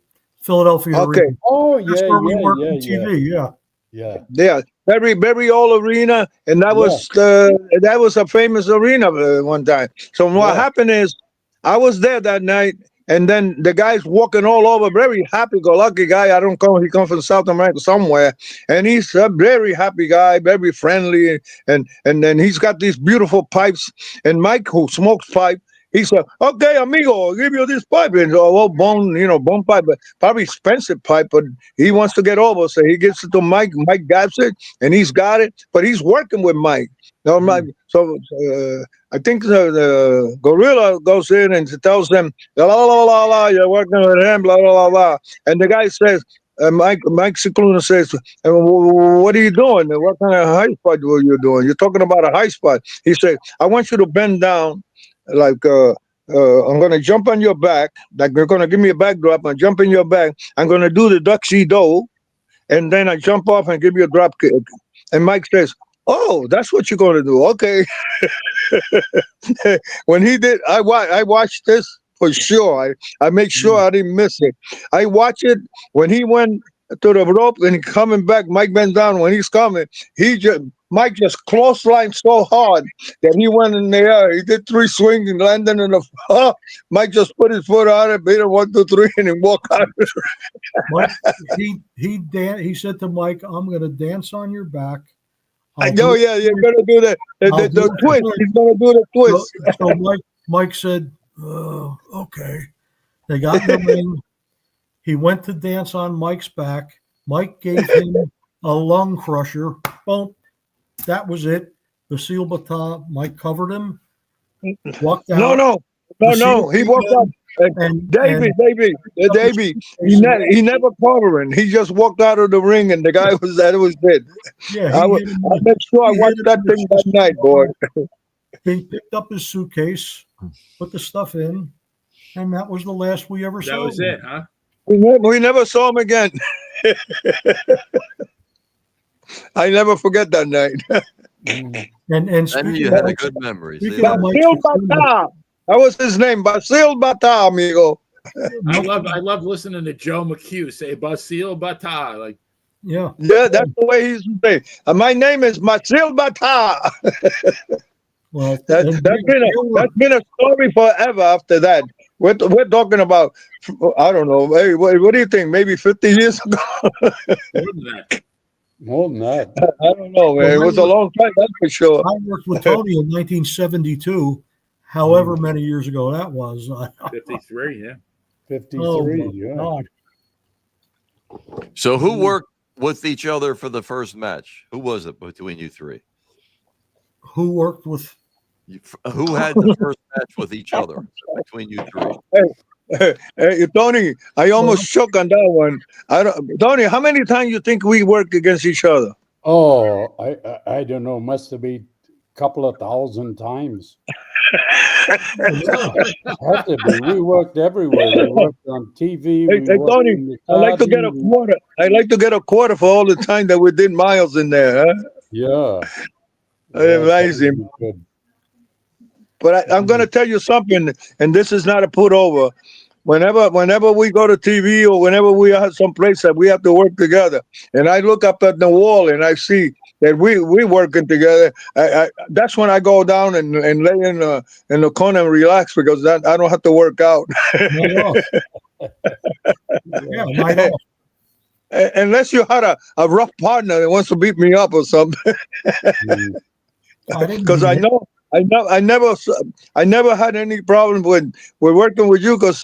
Okay. Arena. Oh, yeah, That's where we worked on yeah. TV, Yeah. Very old arena, and that was a famous arena one time. So what happened is, I was there that night, and then the guy's walking all over, very happy-go-lucky guy. I don't know, he comes from South America somewhere, and he's a very happy guy, very friendly, and then he's got these beautiful pipes. And Mike, who smokes pipe, He said, "Okay, amigo, I'll give you this pipe." And bone pipe, but probably expensive pipe. But he wants to get over, so he gives it to Mike. Mike grabs it, and he's got it. But he's working with Mike. No, Mike. So I think the gorilla goes in and tells them, "La la la la la, you're working with him, blah blah blah blah." And the guy says, Mike Cicluna says, "What are you doing? What kind of high spot were you doing? You're talking about a high spot." He said, "I want you to bend down, like I'm gonna jump on your back, like you're gonna give me a backdrop. I jump in your back. I'm gonna do the ducksy do, and then I jump off and give you a drop kick." And Mike says, "Oh, that's what you're gonna do? Okay." When he did, I watched this for sure. I make sure I didn't miss it. I watch it when he went to the rope and he coming back. Mike bent down when he's coming. Mike just clotheslined so hard that he went in the air. He did 3 swings and landed in the. Mike just put his foot on it, beat it 1, 2, 3, and then walked out. Mike, he said to Mike, "I'm going to dance on your back." Yeah, you're gonna do the twist. He's gonna do the twist. So Mike said, "Okay." They got in the ring. He went to dance on Mike's back. Mike gave him a lung crusher. Boom. That was it. Basil Bata. Mike covered him. Walked out. No. He walked out. Davey. He never covered. He just walked out of the ring, and the guy was it. Yeah, I make sure I watched that thing that night, boy. He picked up his suitcase, put the stuff in, and that was the last we ever saw. That was it, huh? We never saw him again. I never forget that night. And you had a good memory. Basil Bata. That was his name, Basil Bata, amigo. I love listening to Joe McHugh say Basil Bata. Like, yeah, that's the way he used to say. My name is Basil Bata. Well, that's been a story forever after that. We're talking about, I don't know. Hey, what do you think? Maybe 50 years ago? More than that. I don't know, man. It was a long time, that's for sure. I worked with Tony in 1972. However many years ago that was. 53, yeah. 53, yeah. God. So who worked with each other for the first match? Who was it between you three? Who worked with? Who had the first match with each other between you three? Hey, Tony, I almost shook on that one. Tony, how many times you think we work against each other? Oh, I don't know. Must have been a couple of thousand times. Had to be. We worked everywhere. We worked on TV. Hey, Tony, I like to get a quarter. I like to get a quarter for all the time that we did miles in there. Huh? Yeah. Amazing. But I'm going to tell you something, and this is not a put over. Whenever we go to TV or whenever we are someplace that we have to work together, and I look up at the wall and I see that we working together, that's when I go down and lay in the corner and relax, because I don't have to work out. Unless you had a rough partner that wants to beat me up or something. Because I never had any problem with working with you, because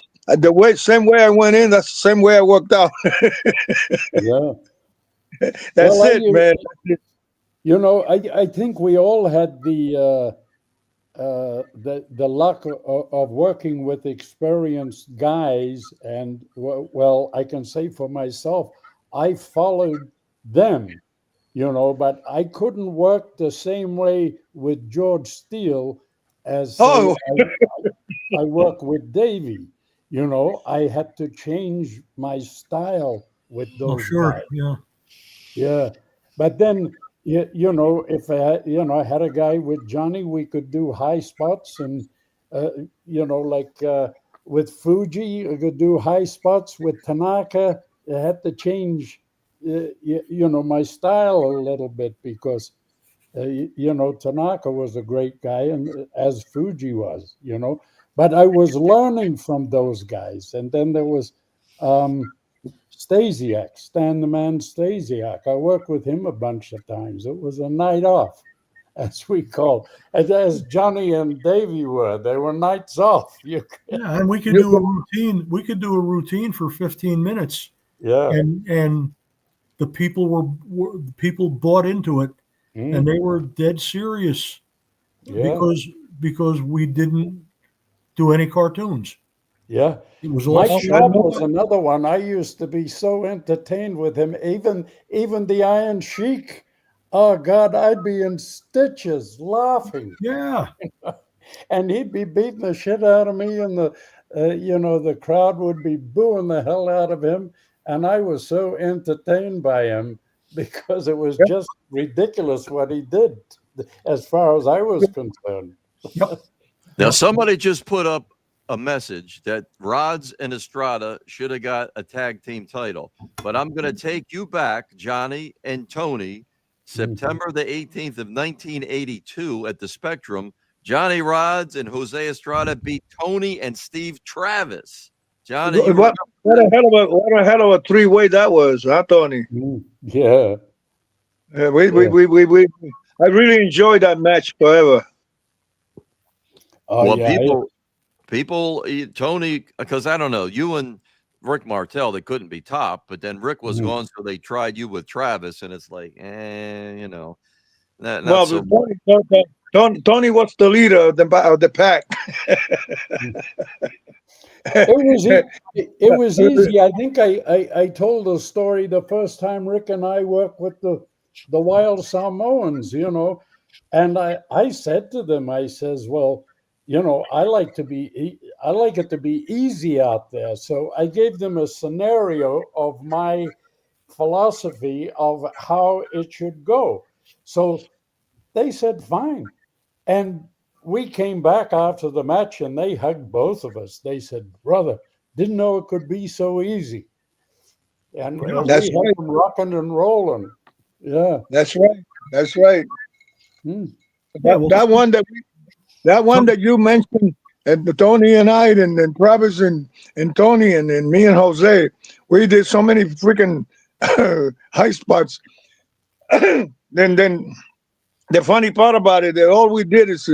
same way I went in, that's the same way I worked out. Yeah. That's it, man. You know, I think we all had the luck of working with experienced guys, and well, I can say for myself, I followed them, you know, but I couldn't work the same way with George Steele as I work with Davey. You know, I had to change my style with those guys. Yeah. But then, you know, if I had a guy with Johnny, we could do high spots, and you know, like with Fuji, we could do high spots. With Tanaka, I had to change, you know, my style a little bit, because you know, Tanaka was a great guy, and as Fuji was, you know. But I was learning from those guys. And then there was Stasiak, Stan the Man Stasiak. I worked with him a bunch of times. It was a night off. as we call, as Johnny and Davey were. They were nights off. Yeah, and we could do a routine. We could do a routine for 15 minutes. Yeah. And the people people bought into it, and they were dead serious because we didn't do any cartoons. Yeah. It was all Mike Sharp was another one. I used to be so entertained with him. Even the Iron Sheik. Oh God, I'd be in stitches laughing. Yeah. And he'd be beating the shit out of me, and the crowd would be booing the hell out of him. And I was so entertained by him because it was just ridiculous what he did, as far as I was concerned. Now, somebody just put up a message that Rodz and Estrada should have got a tag team title. But I'm going to take you back, Johnny and Tony, September the 18th of 1982 at the Spectrum. Johnny Rodz and Jose Estrada beat Tony and Steve Travis. Johnny, what a hell of a three-way that was, huh, Tony? Yeah. I really enjoyed that match forever. Oh, well, yeah. people, Tony, because I don't know, you and Rick Martel, they couldn't be top, but then Rick was gone, so they tried you with Travis, and it's like, not so Tony was the leader of the pack. It was easy. I think I told a story the first time Rick and I worked with the Wild Samoans, and I said to them, I says, well, I like it to be easy out there. So I gave them a scenario of my philosophy of how it should go. So they said, fine. And we came back after the match and they hugged both of us. They said, brother, didn't know it could be so easy. And we had them rocking and rolling. Yeah. That's right. That's right. That one that you mentioned, and Tony and I, and Travis and Tony and me and Jose, we did so many freaking high spots. Then the funny part about it, that all we did is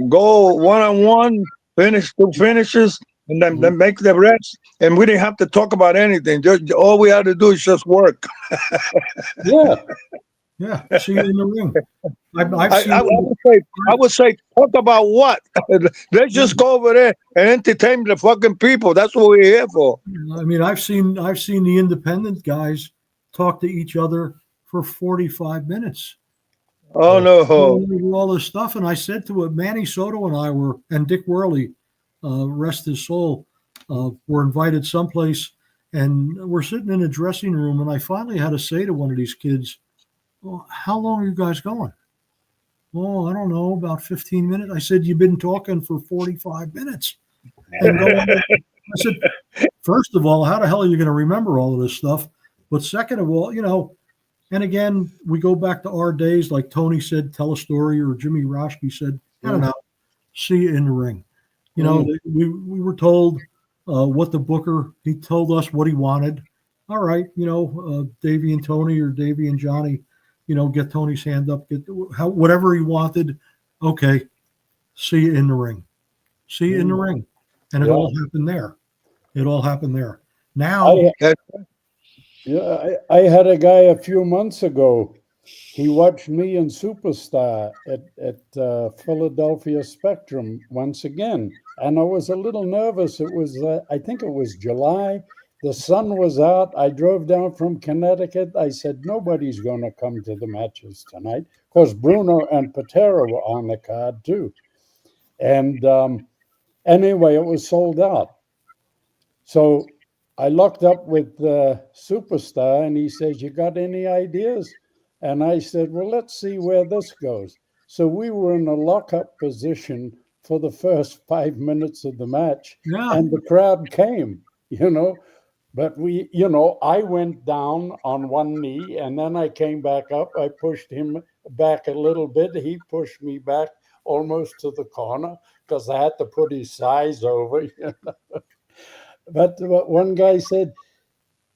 go one-on-one, finish two finishes, and then make the rest. And we didn't have to talk about anything. Just all we had to do is just work. Yeah, see you in the ring. I would say, talk about what? Let's just go over there and entertain the fucking people. That's what we're here for. I mean, I've seen the independent guys talk to each other for 45 minutes. Oh no! All this stuff, and I said to it, Manny Soto and I and Dick Worley, rest his soul, were invited someplace, and we're sitting in a dressing room, and I finally had to say to one of these kids, well, how long are you guys going? Oh, I don't know, about 15 minutes. I said, you've been talking for 45 minutes. And I said, first of all, how the hell are you going to remember all of this stuff? But second of all, and again, we go back to our days, like Tony said, tell a story, or Jimmy Roschke said, I don't know, see you in the ring. We were told what the booker, he told us what he wanted. All right, Davey and Tony or Davey and Johnny, get Tony's hand up, whatever he wanted. Okay, see you in the ring. See you in the ring. And it all happened there. Now, I had a guy a few months ago. He watched me and Superstar at Philadelphia Spectrum once again. And I was a little nervous. It was, I think it was July. The sun was out. I drove down from Connecticut. I said, nobody's going to come to the matches tonight. Of course, Bruno and Patera were on the card too. And anyway, it was sold out. So I locked up with Superstar, and he says, you got any ideas? And I said, well, let's see where this goes. So we were in a lockup position for the first 5 minutes of the match, and the crowd came, But I went down on one knee, and then I came back up. I pushed him back a little bit. He pushed me back almost to the corner because I had to put his size over. But one guy said,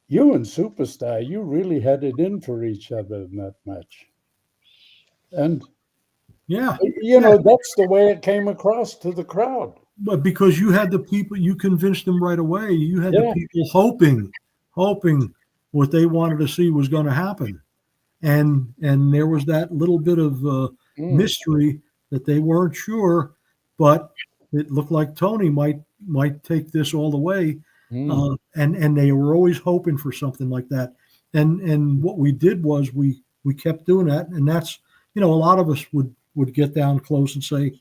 you and Superstar, you really had it in for each other in that match. And Yeah. You know, that's the way it came across to the crowd. But because you had the people, you convinced them right away. You had Yeah. the people hoping what they wanted to see was going to happen, and there was that little bit of mystery that they weren't sure, but it looked like Tony might take this all the way, and they were always hoping for something like that. And what we did was we kept doing that, and that's, you know, a lot of us would get down close and say,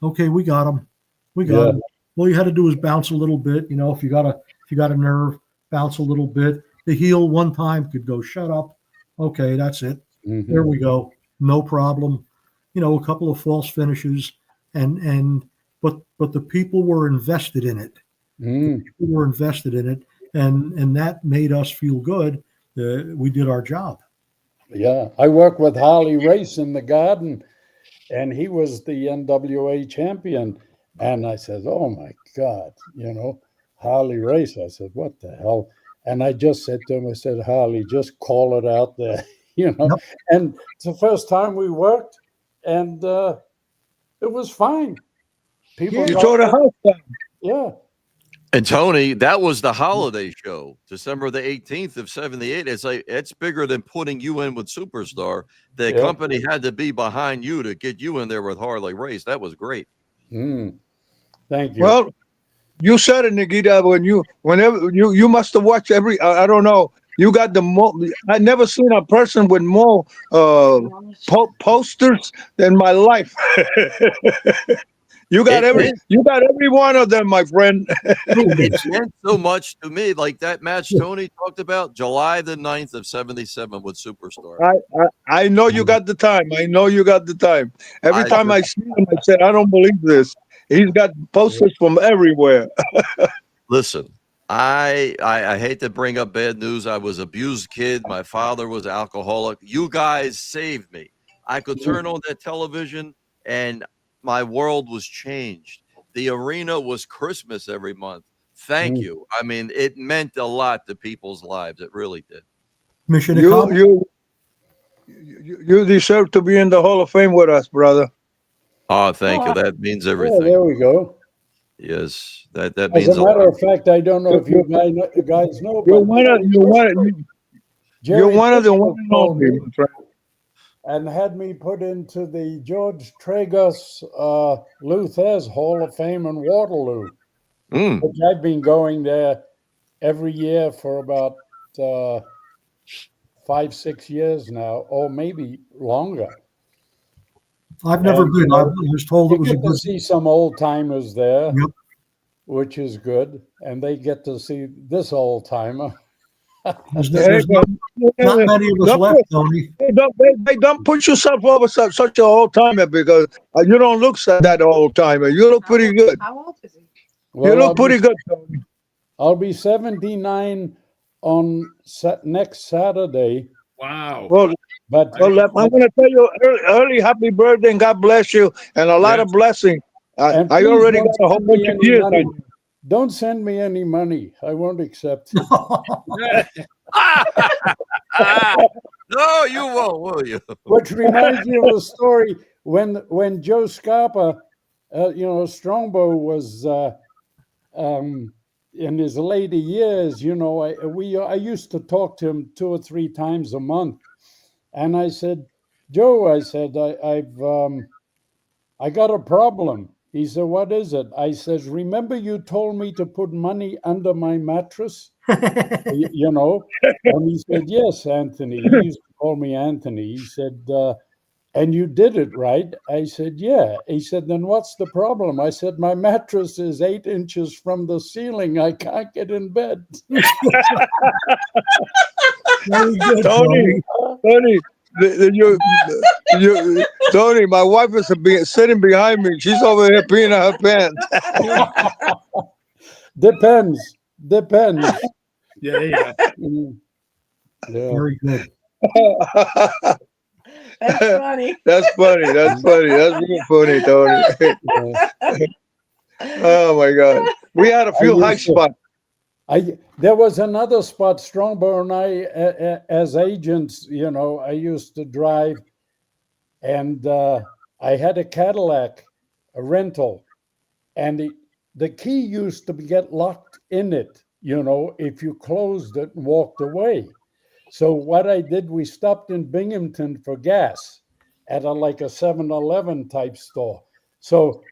okay, we got him. We got him. All you had to do was bounce a little bit. You know, if you got a nerve, bounce a little bit. The heel one time could go, shut up. Okay, that's it. There we go. No problem. You know, a couple of false finishes, but the people were invested in it. The people were invested in it, and that made us feel good. We did our job. Yeah, I worked with Harley Race in the Garden, and he was the NWA champion. And I said, oh, my God, you know, Harley Race. I said, what the hell? And I just said to him, I said, Harley, just call it out there, you know. Yep. And it's the first time we worked, and it was fine. People, you tore the house down. Yeah. And Tony, that was the holiday show, December the 18th of 78. It's bigger than putting you in with Superstar. The company had to be behind you to get you in there with Harley Race. That was great. Thank you. Well, you said it, Nikita. Whenever you must have watched every. I don't know. You got the most. I never seen a person with more posters than my life. You got every one of them, my friend. It meant so much to me. Like that match Tony talked about, July the 9th of 77 with Superstar. I know you got the time. I know you got the time. Every time I see him, I said, I don't believe this. He's got posters from everywhere. Listen, I hate to bring up bad news. I was an abused kid. My father was an alcoholic. You guys saved me. I could turn on that television and my world was changed. The arena was Christmas every month. Thank you. I mean, it meant a lot to people's lives. It really did. Mission you deserve to be in the Hall of Fame with us, brother. Oh, thank you. That means everything. There we go. Yes, that means as a matter of fact, I don't know if you guys know. You're one of the one and only. And had me put into the George Tragos Luther's Hall of Fame in Waterloo, which I've been going there every year for about 5-6 years now, or maybe longer. I've never been. I was told it was a good to see some old timers there, which is good, and they get to see this old timer. There's not many of us left, Tony. Don't put yourself over such an old timer because you don't look that old timer. You look pretty good. How old is he? Well, you look pretty good, Tony. I'll be 79 on next Saturday. Wow. Well, I'm going to tell you early happy birthday and God bless you and a lot of blessings. I already got a whole bunch of years. Don't send me any money. I won't accept. No, you won't, will you? Which reminds me of a story when Joe Scarpa, Strongbow was in his later years. You know, I used to talk to him 2 or 3 times a month, and I said, Joe, I said, I got a problem. He said, what is it? I says, remember you told me to put money under my mattress? You know? And he said, yes, Anthony. He used to call me Anthony. He said, and you did it, right? I said, yeah. He said, then what's the problem? I said, my mattress is 8 inches from the ceiling. I can't get in bed. Tony. Tony, my wife is sitting behind me. She's over here peeing in her pants. Depends. Yeah. Very good. That's funny. That's funny. That's really funny, Tony. Oh my God. We had a few high spots. There was another spot, Strongbow and I, as agents, you know, I used to drive, and I had a Cadillac, a rental, and the key used to get locked in it, if you closed it and walked away. So what I did, we stopped in Binghamton for gas at like a 7-Eleven type store. So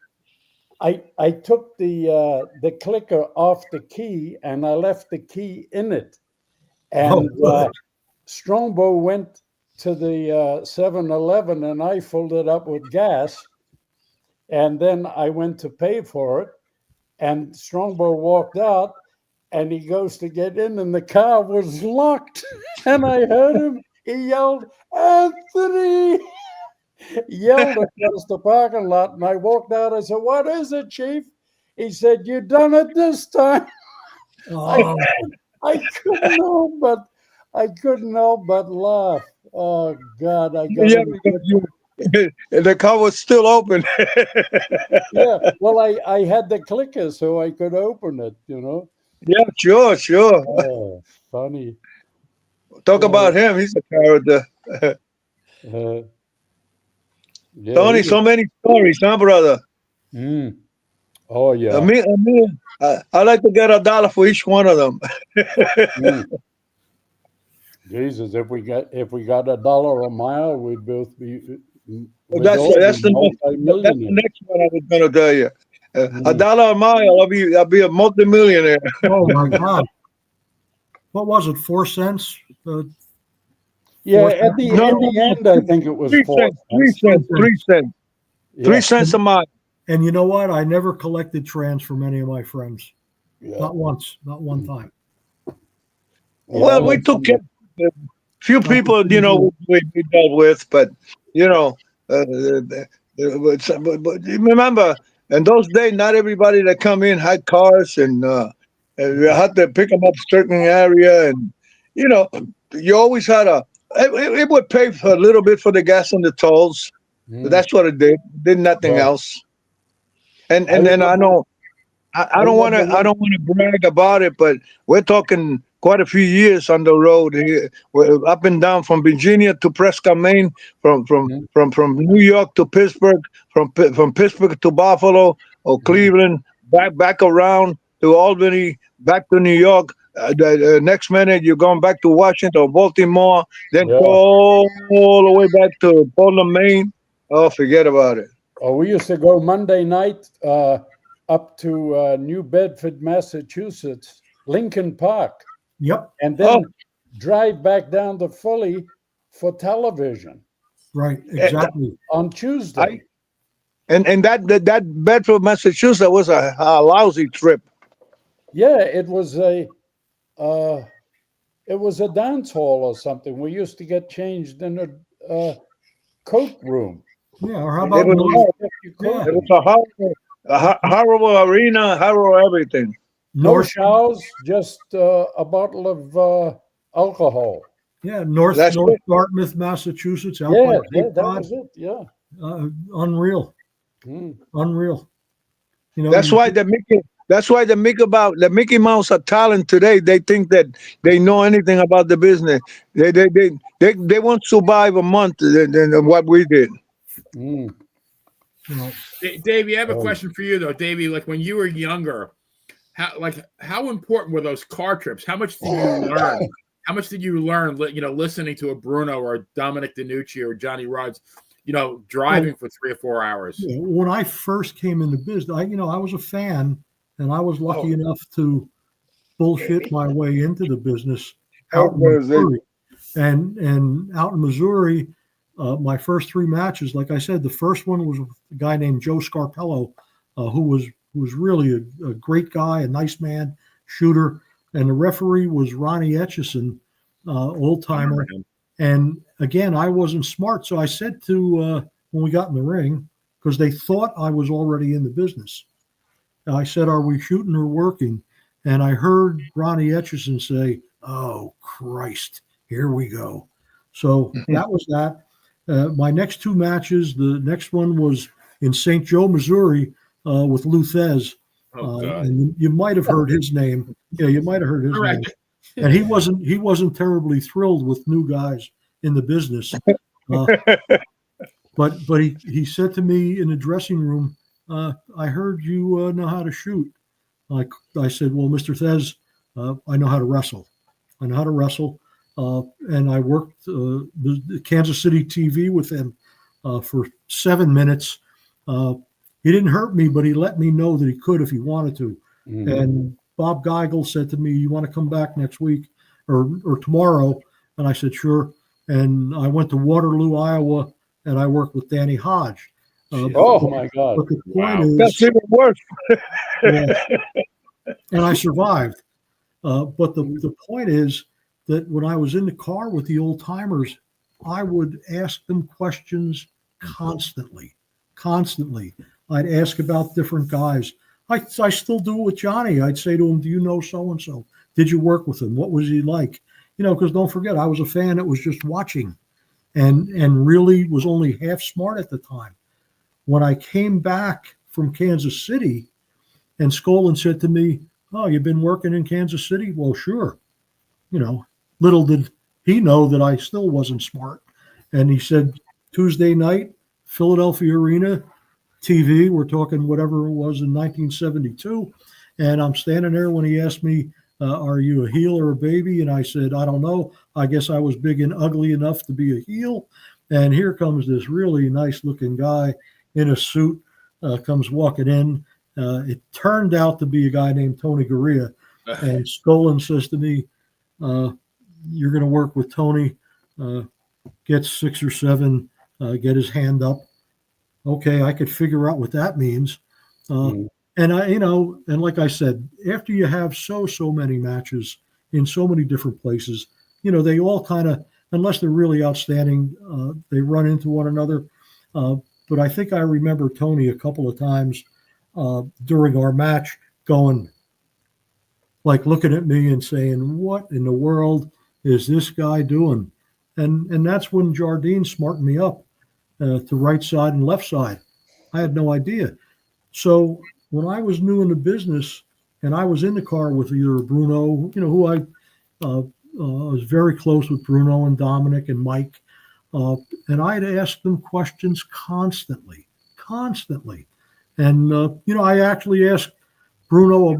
I took the clicker off the key and I left the key in it. And Strongbow went to the 7-Eleven and I filled it up with gas. And then I went to pay for it. And Strongbow walked out and he goes to get in and the car was locked. And I heard him, he yelled, "Anthony!" Yelled across the parking lot. And I walked out. I said, "What is it, Chief?" He said, "You done it this time." Oh. I couldn't help but laugh. Oh God, I got the car was still open. Yeah, well, I had the clicker so I could open it, Yeah, sure. Oh, funny. Talk about him. He's a character. Yeah, Tony, so many stories, huh, brother? Oh yeah. I like to get $1 for each one of them. Jesus, if we got $1 a mile, we'd both be. That's the next one I was gonna tell you. $1 a mile, I'll be a multimillionaire. Oh my God! What was it? 4 cents? Yeah, at the end, I think it was 3 cents. 3 cents. 3 cents. Yeah. 3 cents a mile. And you know what? I never collected trans from any of my friends. Yeah. Not once. Not one time. Well, we took a few people, we dealt with, but but remember, in those days, not everybody that come in had cars, and you had to pick them up certain area, and you always had it would pay for a little bit for the gas and the tolls. That's what it did. Did nothing else. And then I know I don't want to brag about it, but we're talking quite a few years on the road here, up and down from Virginia to Prescott, Maine, from New York to Pittsburgh, from Pittsburgh to Buffalo or Cleveland, back around to Albany, back to New York. The next minute you're going back to Washington, Baltimore, then go all the way back to Portland, Maine. Oh, forget about it. Oh, we used to go Monday night up to New Bedford, Massachusetts, Lincoln Park. Yep. And then drive back down to Philly for television. Right, exactly. On Tuesday. And that Bedford, Massachusetts was a lousy trip. Yeah, it was a dance hall or something. We used to get changed in a coat room. Yeah, or how about it was a horrible arena, horrible everything. No showers, just a bottle of alcohol. Yeah, North Dartmouth, Massachusetts. That was it. Yeah, unreal, unreal. That's why the Mickey Mouse are talent today. They think that they know anything about the business. They won't survive a month than what we did. Davey, I have a question for you though. Davey, like when you were younger, how important were those car trips? How much did you learn? How much did you learn? Listening to a Bruno or Dominic DeNucci or Johnny Rodz, driving for 3 or 4 hours. When I first came into business, I was a fan, and I was lucky enough to bullshit my way into the business out in Missouri. And out in Missouri, my first 3 matches, like I said, the first one was with a guy named Joe Scarpello, who was really a great guy, a nice man, shooter. And the referee was Ronnie Etchison, old timer. And again, I wasn't smart. So I said to, when we got in the ring, because they thought I was already in the business, I said, "Are we shooting or working?" And I heard Ronnie Etchison say, "Oh, Christ, here we go." So that was that. My next 2 matches, the next one was in St. Joe, Missouri, with Lou Thez. And you might have heard his name. Yeah, you might have heard his name. And he wasn't terribly thrilled with new guys in the business. But he said to me in the dressing room, I heard you know how to shoot. I said, well, Mr. Thez, I know how to wrestle. I know how to wrestle. And I worked the Kansas City TV with him for 7 minutes. He didn't hurt me, but he let me know that he could if he wanted to. Mm-hmm. And Bob Geigel said to me, you want to come back next week or tomorrow? And I said, sure. And I went to Waterloo, Iowa, and I worked with Danny Hodge. Oh, my God. But the point is, that's even worse. And I survived. But the point is that when I was in the car with the old timers, I would ask them questions constantly. I'd ask about different guys. I still do it with Johnny. I'd say to him, do you know so-and-so? Did you work with him? What was he like? Because don't forget, I was a fan that was just watching and really was only half smart at the time. When I came back from Kansas City and Skaaland said to me, oh, you've been working in Kansas City? Well, sure. Little did he know that I still wasn't smart. And he said, Tuesday night, Philadelphia Arena, TV, we're talking whatever it was in 1972. And I'm standing there when he asked me, are you a heel or a baby? And I said, I don't know. I guess I was big and ugly enough to be a heel. And here comes this really nice looking guy in a suit, comes walking in. It turned out to be a guy named Tony Garea. And Skaaland says to me, you're going to work with Tony, get 6 or 7, get his hand up. Okay, I could figure out what that means. And and like I said, after you have so many matches in so many different places, they all kind of, unless they're really outstanding, they run into one another. But I think I remember Tony a couple of times during our match going, like looking at me and saying, what in the world is this guy doing? And that's when Jardine smartened me up to right side and left side. I had no idea. So when I was new in the business and I was in the car with either Bruno, who I was very close with, Bruno and Dominic and Mike, and I'd ask them questions constantly. And, I actually asked Bruno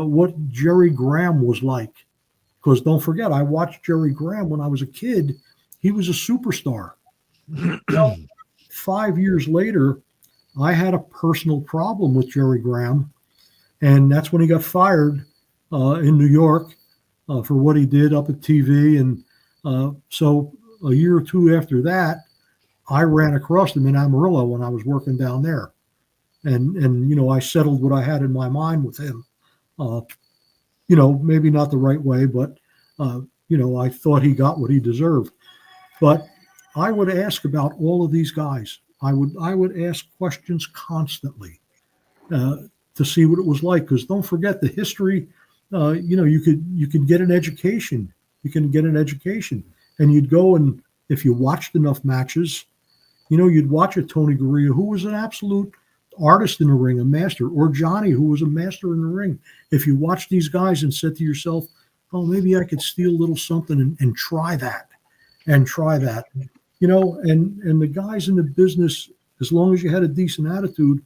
what Jerry Graham was like. Because don't forget, I watched Jerry Graham when I was a kid. He was a superstar. 5 years later, I had a personal problem with Jerry Graham. And that's when he got fired in New York for what he did up at TV. And so a year or two after that, I ran across him in Amarillo when I was working down there. And I settled what I had in my mind with him. Maybe not the right way, but, I thought he got what he deserved. But I would ask about all of these guys. I would ask questions constantly to see what it was like. Because don't forget the history. You could get an education. You can get an education, and you'd go, and if you watched enough matches, you'd watch a Tony Garea, who was an absolute artist in the ring, a master, or Johnny, who was a master in the ring. If you watch these guys and said to yourself, oh, maybe I could steal a little something and try that. And the guys in the business, as long as you had a decent attitude,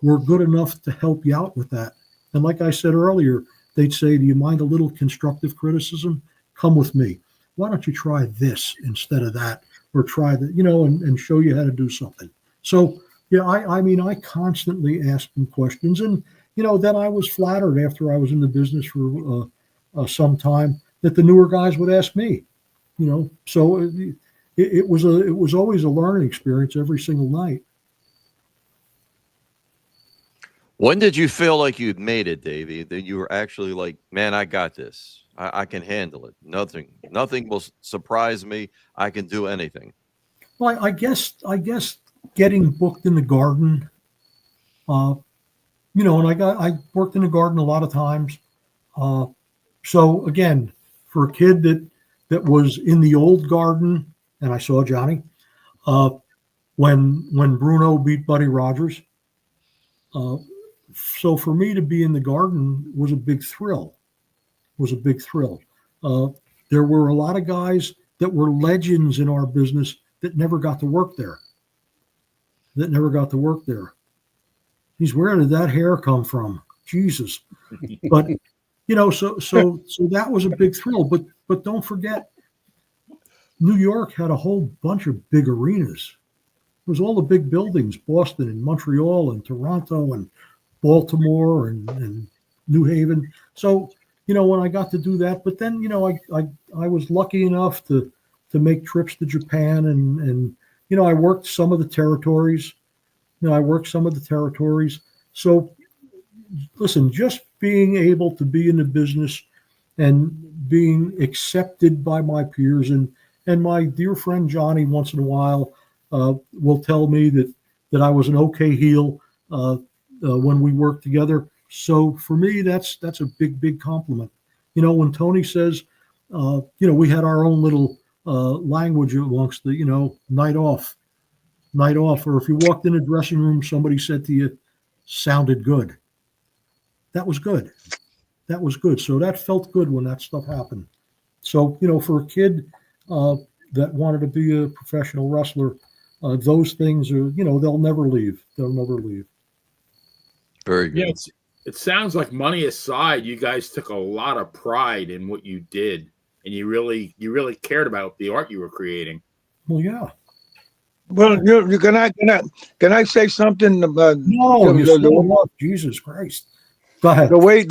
were good enough to help you out with that. And like I said earlier, they'd say, do you mind a little constructive criticism? Come with me. Why don't you try this instead of that? Or try that, and show you how to do something. So, yeah, I constantly asked them questions. And, then I was flattered after I was in the business for some time that the newer guys would ask me, So it was always a learning experience every single night. When did you feel like you'd made it, Davey? That you were actually like, man, I got this. I can handle it. Nothing will surprise me. I can do anything. Well, I guess getting booked in the Garden, and I worked in the Garden a lot of times. So again, for a kid that was in the old Garden, and I saw Johnny, when Bruno beat Buddy Rogers. So for me to be in the Garden was a big thrill. There were a lot of guys that were legends in our business that never got to work there. that never got to work there. Geez, where did that hair come from? Jesus. But, so that was a big thrill. But don't forget, New York had a whole bunch of big arenas. It was all the big buildings, Boston and Montreal and Toronto and Baltimore and New Haven. So, when I got to do that, but then, I was lucky enough to make trips to Japan and I worked some of the territories. So listen, just being able to be in the business and being accepted by my peers and my dear friend Johnny once in a while will tell me that I was an okay heel when we worked together. So for me, that's a big compliment. When Tony says, we had our own little language amongst the, night off, or if you walked in a dressing room, somebody said to you, sounded good. That was good. So that felt good when that stuff happened. So, for a kid that wanted to be a professional wrestler, those things are, they'll never leave. Very good. Yeah, it sounds like, money aside, you guys took a lot of pride in what you did, and you really cared about the art you were creating. Well, yeah. Well, can I say something about Jesus Christ? Go ahead. The way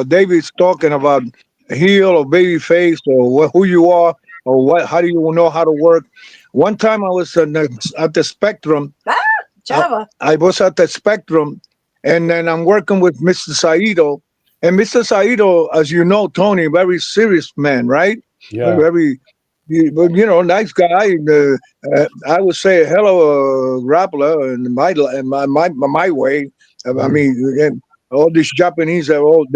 David's talking about heel or baby face or who you are or how do you know how to work. One time I was at the Spectrum. Java. I was at the Spectrum, and then I'm working with Mr. Saito. And Mr. Saito, as you know, Tony, very serious man, right? Yeah. Very, nice guy. I would say a hell of a grappler in my way. I mean, and all these Japanese they all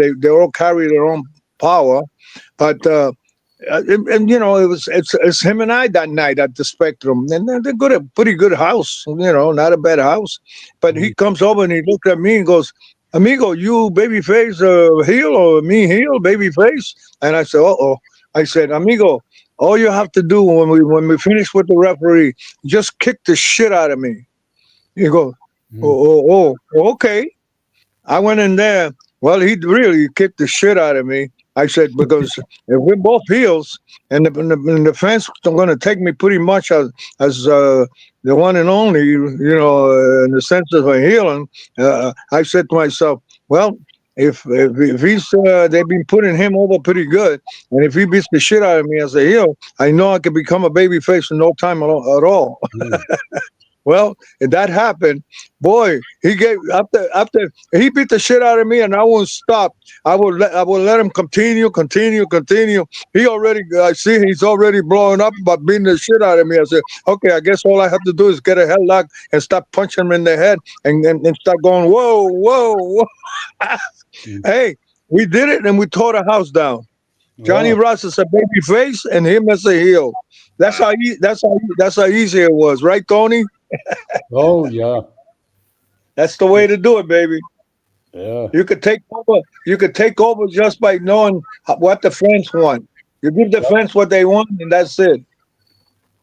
carry their own power, but it's him and I that night at the Spectrum, and they got a pretty good house, not a bad house. But he comes over and he looked at me and goes, "Amigo, you babyface heel or me heel babyface?" And I said, "Uh-oh." I said, "Amigo, all you have to do when we finish with the referee, just kick the shit out of me." He goes, "Oh, okay." I went in there. Well, he really kicked the shit out of me. I said, because if we're both heels and the fans are going to take me pretty much as the one and only, in the sense of a heel, I said to myself, well, if he's they've been putting him over pretty good, and if he beats the shit out of me as a heel, I know I could become a baby face in no time at all. Well, if that happened, boy, he gave after he beat the shit out of me, and I won't stop. I will let him continue. He already, I see he's already blowing up about beating the shit out of me. I said, okay, I guess all I have to do is get a headlock and stop punching him in the head and start going, whoa. Hey, we did it, and we tore the house down. Johnny Ross is a baby face, and him as a heel. That's how easy it was, right, Tony? Oh yeah, that's the way to do it, baby. Yeah, you could take over just by knowing what the fans want. You give the fans what they want, and that's it.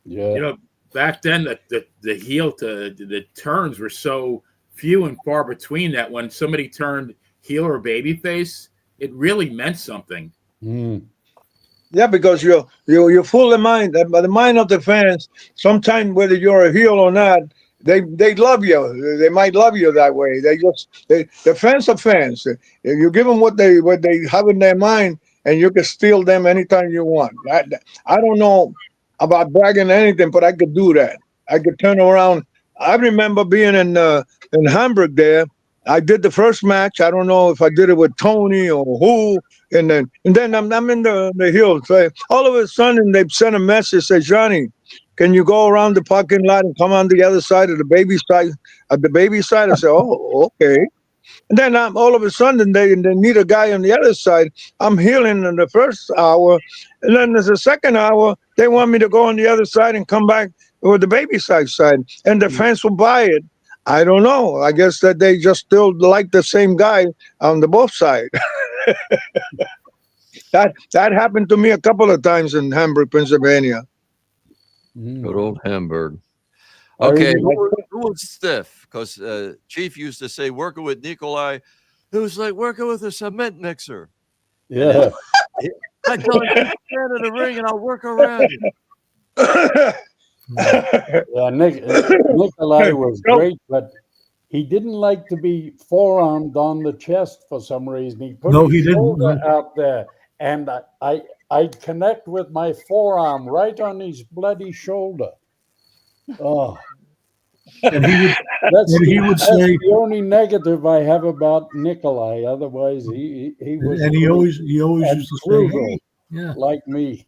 Yeah, back then the heel to the turns were so few and far between that when somebody turned heel or babyface, it really meant something. Yeah, because you fool the mind of the fans. Sometimes whether you're a heel or not, they love you. They might love you that way. The fans are fans. You give them what they have in their mind, and you can steal them anytime you want. I don't know about bragging or anything, but I could do that. I could turn around. I remember being in Hamburg there. I did the first match. I don't know if I did it with Tony or who. And then I'm in the hills. So all of a sudden, they sent a message, say, Johnny, can you go around the parking lot and come on the other side of the baby side? At the baby side, I said, oh, okay. And then all of a sudden, they need a guy on the other side. I'm healing in the first hour. And then there's a second hour, they want me to go on the other side and come back with the baby side. And the fans will buy it. I don't know. I guess that they just still like the same guy on the both sides. That happened to me a couple of times in Hamburg, Pennsylvania. Good old Hamburg. Okay, who was stiff? Because Chief used to say working with Nikolai, it was like working with a cement mixer. Yeah. I tell him, stand in the ring and I'll work around you. Yeah, Nikolai was great, but he didn't like to be forearmed on the chest for some reason. He put his shoulder out there, and I'd connect with my forearm right on his bloody shoulder. Oh. And that's say the only negative I have about Nikolai. Otherwise, he was. And he always used to say, "Hey, yeah, like me."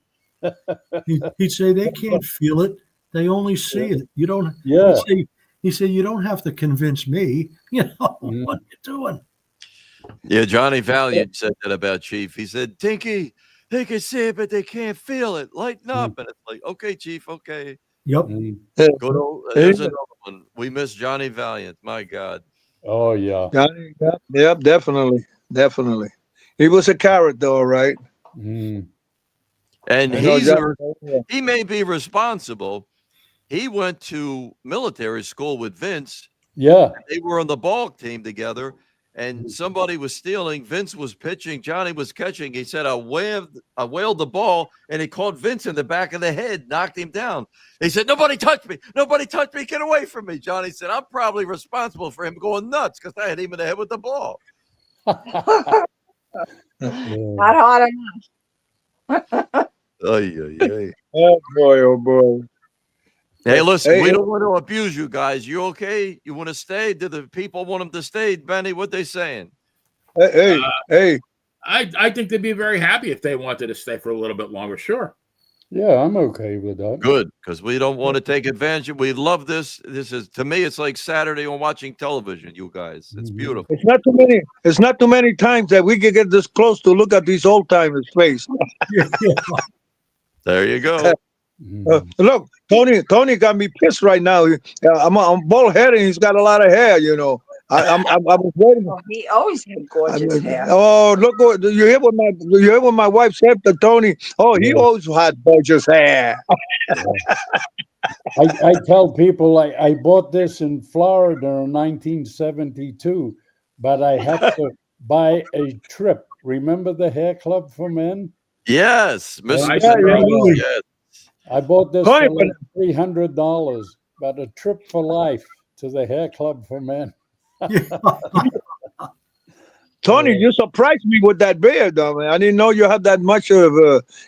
He'd say they can't feel it; they only see it. You don't. Yeah. He said you don't have to convince me. You know what you're doing. Yeah, Johnny Valiant said that about Chief. He said, "Tinky, they can see it, but they can't feel it. Lighten up." And it's like, okay, Chief, okay. Yep. Good old, there's another one. We miss Johnny Valiant. My God. Oh yeah. Johnny, yep, definitely. He was a character, all right. And he may be responsible. He went to military school with Vince. Yeah. They were on the ball team together, and somebody was stealing. Vince was pitching. Johnny was catching. He said, I whaled the ball, and he caught Vince in the back of the head, knocked him down. He said, nobody touched me. Nobody touched me. Get away from me. Johnny said, I'm probably responsible for him going nuts because I hit him in the head with the ball. Not hard enough. Oh, boy. Hey, listen, we don't want to abuse you guys. You okay? You want to stay? Do the people want them to stay? Benny, what they saying? Hey. I think they'd be very happy if they wanted to stay for a little bit longer. Sure. Yeah, I'm okay with that. Good, because we don't want to take advantage. We love this. This is, to me, it's like Saturday on watching television, you guys. It's beautiful. It's not too many times that we can get this close to look at these old timers' face. There you go. Look, Tony got me pissed right now. I'm bald headed. He's got a lot of hair, you know. I was waiting. Well, he always had gorgeous hair. Oh, look! You hear what my wife said to Tony? Oh, he always had gorgeous hair. I tell people I bought this in Florida in 1972, but I had to buy a trip. Remember the hair club for men? Yes, Mr. Yes. I bought this for like $300, but a trip for life to the hair club for men. Tony, you surprised me with that beard, though, man. I didn't know you had that much of.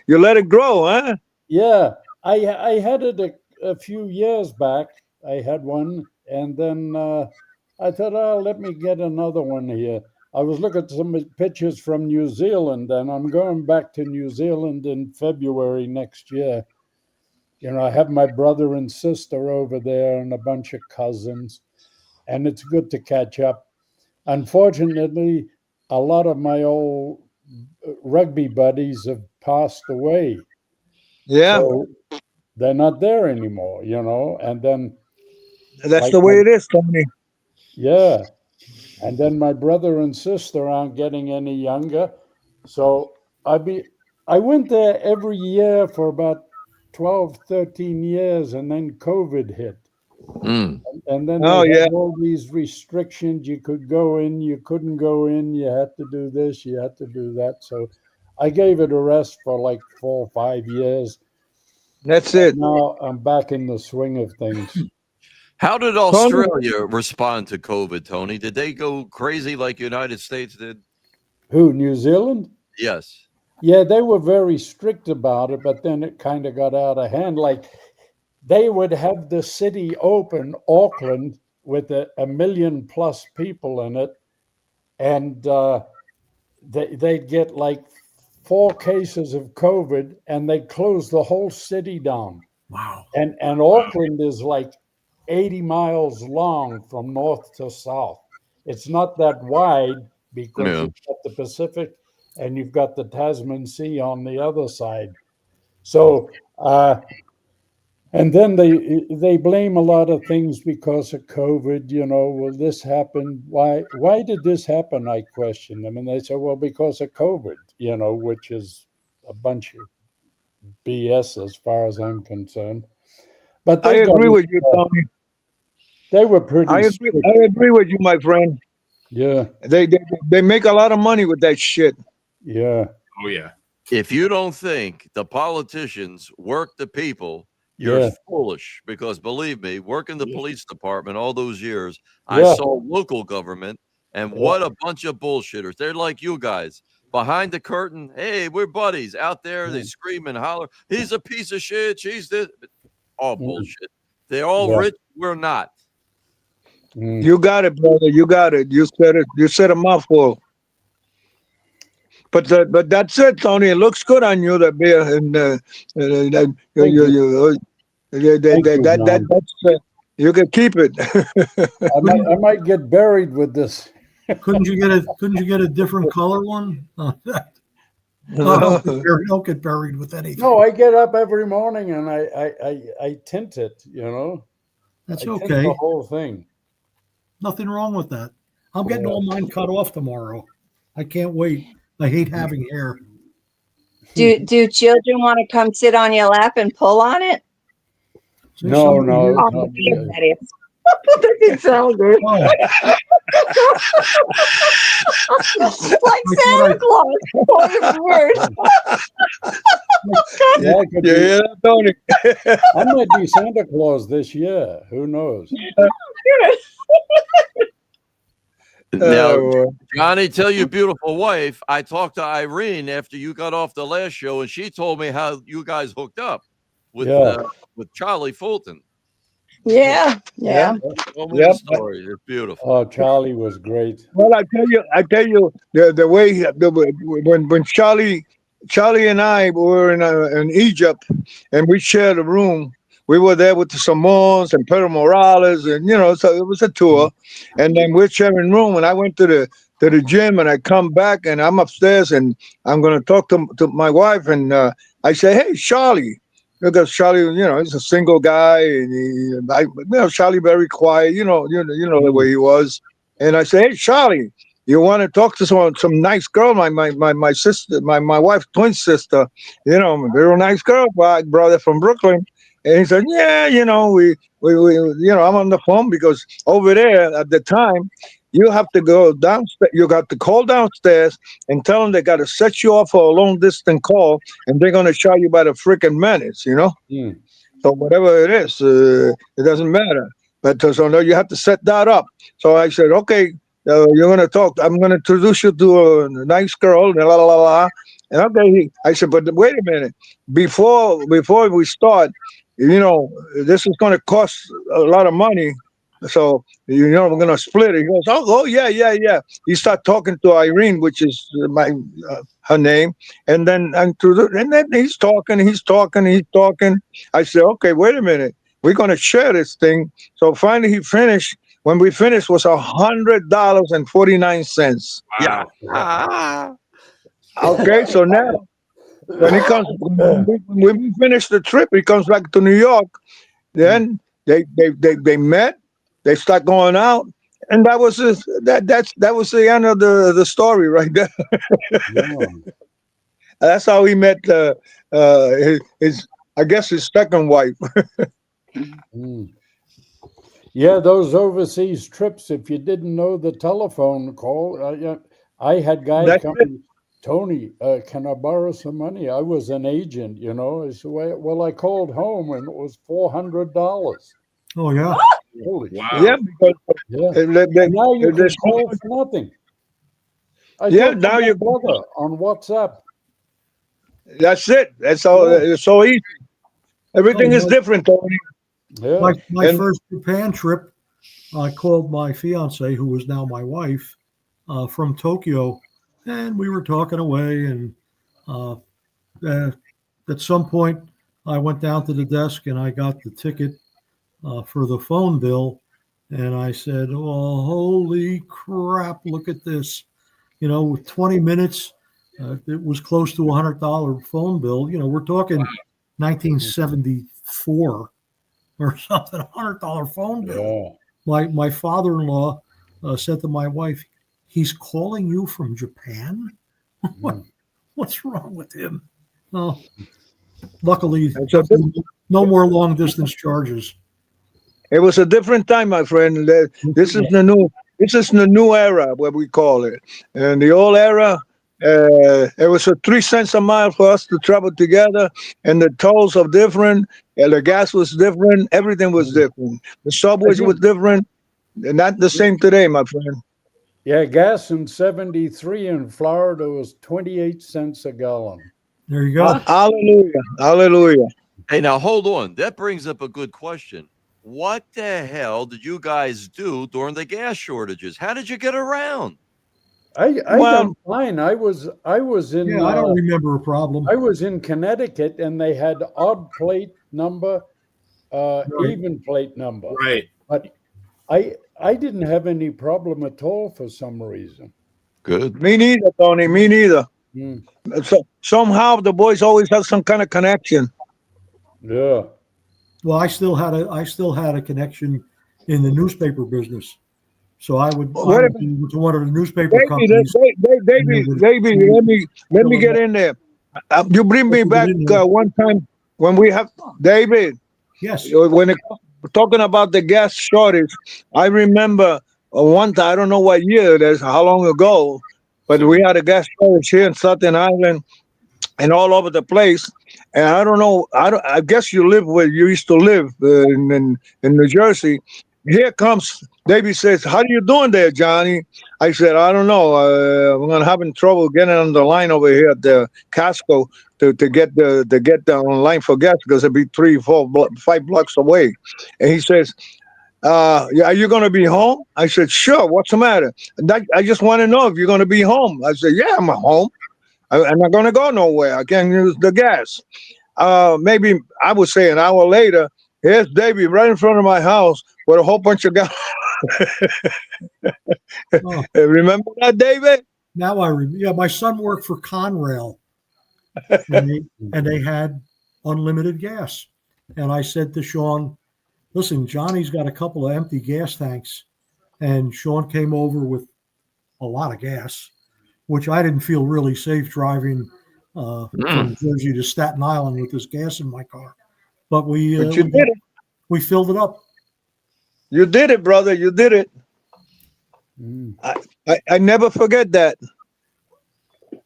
You let it grow, huh? Yeah, I had it a few years back. I had one, and then I thought, oh, let me get another one here. I was looking at some pictures from New Zealand, and I'm going back to New Zealand in February next year. You know, I have my brother and sister over there and a bunch of cousins, and it's good to catch up. Unfortunately, a lot of my old rugby buddies have passed away. Yeah. So they're not there anymore, you know, and then... That's the way it is, Tony. Yeah. And then my brother and sister aren't getting any younger. So I went there every year for about 12, 13 years, and then COVID hit. And then all these restrictions. You could go in, you couldn't go in, you had to do this, you had to do that. So I gave it a rest for like 4 or 5 years. That's it. Now I'm back in the swing of things. How did Australia respond to COVID, Tony? Did they go crazy like the United States did? Who, New Zealand? Yes. Yeah, they were very strict about it, but then it kind of got out of hand. Like they would have the city open, Auckland, with a million plus people in it, and they'd get like 4 cases of COVID, and they'd close the whole city down. Wow. And Auckland is like 80 miles long from north to south. It's not that wide because you've got the Pacific and you've got the Tasman Sea on the other side. So, and then they blame a lot of things because of COVID, you know, well, this happened. Why did this happen? I question them. And they say, well, because of COVID, you know, which is a bunch of BS as far as I'm concerned. But I agree with you, Tony. They were pretty. I agree with you, my friend. Yeah. They make a lot of money with that shit. Yeah. Oh yeah. If you don't think the politicians work the people, you're foolish. Because believe me, working the police department all those years, I saw local government, and what a bunch of bullshitters. They're like you guys. Behind the curtain, hey, we're buddies. Out there, they scream and holler. He's a piece of shit. She's this. All bullshit. They're all rich. We're not. You got it, brother. You got it. You said it. You said a mouthful. But that's it, Tony. It looks good on you, that beer, and you can keep it. I might get buried with this. Couldn't you get a different color one? Don't get buried with anything. No, I get up every morning and I tint it. You know, that's I okay. Tint the whole thing. Nothing wrong with that. I'm getting all mine cut off tomorrow. I can't wait. I hate having hair. Do children want to come sit on your lap and pull on it? No. That didn't sound good. Like Santa Claus. Yeah, Tony. I might be Santa Claus this year. Who knows? Now, Johnny, tell your beautiful wife, I talked to Irene after you got off the last show, and she told me how you guys hooked up with Charlie Fulton. Yeah. Tell me the story. It's beautiful. Oh, Charlie was great. Well, I tell you the way when Charlie and I were in Egypt, and we shared a room. We were there with the Samoans and Pedro Morales, and so it was a tour. And then we're sharing room. And I went to the gym, and I come back, and I'm upstairs, and I'm going to talk to my wife, and I say, "Hey, Charlie," because Charlie, he's a single guy, and Charlie very quiet, you know the way he was. And I say, "Hey, Charlie, you want to talk to some nice girl, my sister, my wife's twin sister, very nice girl, brother from Brooklyn." And he said, "Yeah, we I'm on the phone because over there at the time, you have to go downstairs. You got to call downstairs and tell them they got to set you off for a long distance call, and they're gonna charge you by the freaking minutes, So whatever it is, it doesn't matter. But so no, you have to set that up." So I said, "Okay, you're gonna talk. I'm gonna introduce you to a nice girl." La la la la. And okay, I said, "But wait a minute. Before we start, this is going to cost a lot of money. So, we're going to split it." He goes, oh, yeah. He started talking to Irene, which is her name. And then he's talking. I said, "Okay, wait a minute. We're going to share this thing." So finally he finished. When we finished was $100.49. Yeah. Okay, so now when we finish the trip, he comes back to New York. Then they met, they start going out, and that was that was the end of the story right there. That's how he met his second wife. Yeah, those overseas trips. If you didn't know the telephone call, I had guys coming. "Tony, can I borrow some money? I was an agent, I said, "Well, I called home and it was $400. Oh yeah. Holy Wow. Yeah, because now you can call for nothing. Now you brother on WhatsApp. That's it. That's all. It's so easy. Everything is different, Tony. Yeah. My first Japan trip, I called my fiance, who was now my wife, from Tokyo. And we were talking away, and at some point, I went down to the desk and I got the ticket for the phone bill, and I said, "Oh, holy crap! Look at this!" With 20 minutes, it was close to $100 phone bill. We're talking 1974 or something. $100 phone bill. Yeah. My father-in-law said to my wife, "He's calling you from Japan? What's wrong with him?" Luckily, no more long distance charges. It was a different time, my friend. This is the new. This is the new era, what we call it. And the old era, it was a 3 cents a mile for us to travel together, and the tolls are different, and the gas was different. Everything was different. The subways was different. They're not the same today, my friend. Yeah, gas in 73 in Florida was 28 cents a gallon. There you go. Hallelujah. Hallelujah. Hey, now hold on. That brings up a good question. What the hell did you guys do during the gas shortages? How did you get around? I Well- done fine. I was in Yeah, I don't remember a problem. I was in Connecticut, and they had odd plate number, even plate number. Right. But I didn't have any problem at all for some reason. Good. Me neither, Tony. Me neither. Mm. So somehow the boys always have some kind of connection. Yeah. Well, I still had a connection in the newspaper business, so I would Wait a go to one of the newspaper Davey, companies. Davey, let me get in there. You bring me back one time when we have David. Yes, When it, talking about the gas shortage, I remember one time. I don't know what year it is, how long ago, but we had a gas shortage here in Staten Island and all over the place. And I don't know. I guess you live where you used to live in New Jersey. Here comes Davey says, "How are you doing there, Johnny?" I said, "I don't know. I'm having trouble getting on the line over here at the Costco to get on line for gas because it'd be 3, 4, 5 blocks away." And he says, "Yeah, are you going to be home?" I said, "Sure. What's the matter?" I just want to know if you're going to be home. I said, "Yeah, I'm home. I'm not going to go nowhere. I can't use the gas." Maybe I would say an hour later, here's Davey right in front of my house with a whole bunch of gas. Oh. Remember that, David? now I remember. Yeah, my son worked for Conrail, and they had unlimited gas. And I said to Sean, "Listen, Johnny's got a couple of empty gas tanks," and Sean came over with a lot of gas, which I didn't feel really safe driving from Jersey to Staten Island with this gas in my car. But But you did it. we filled it up. You did it, brother. You did it. Mm. I never forget that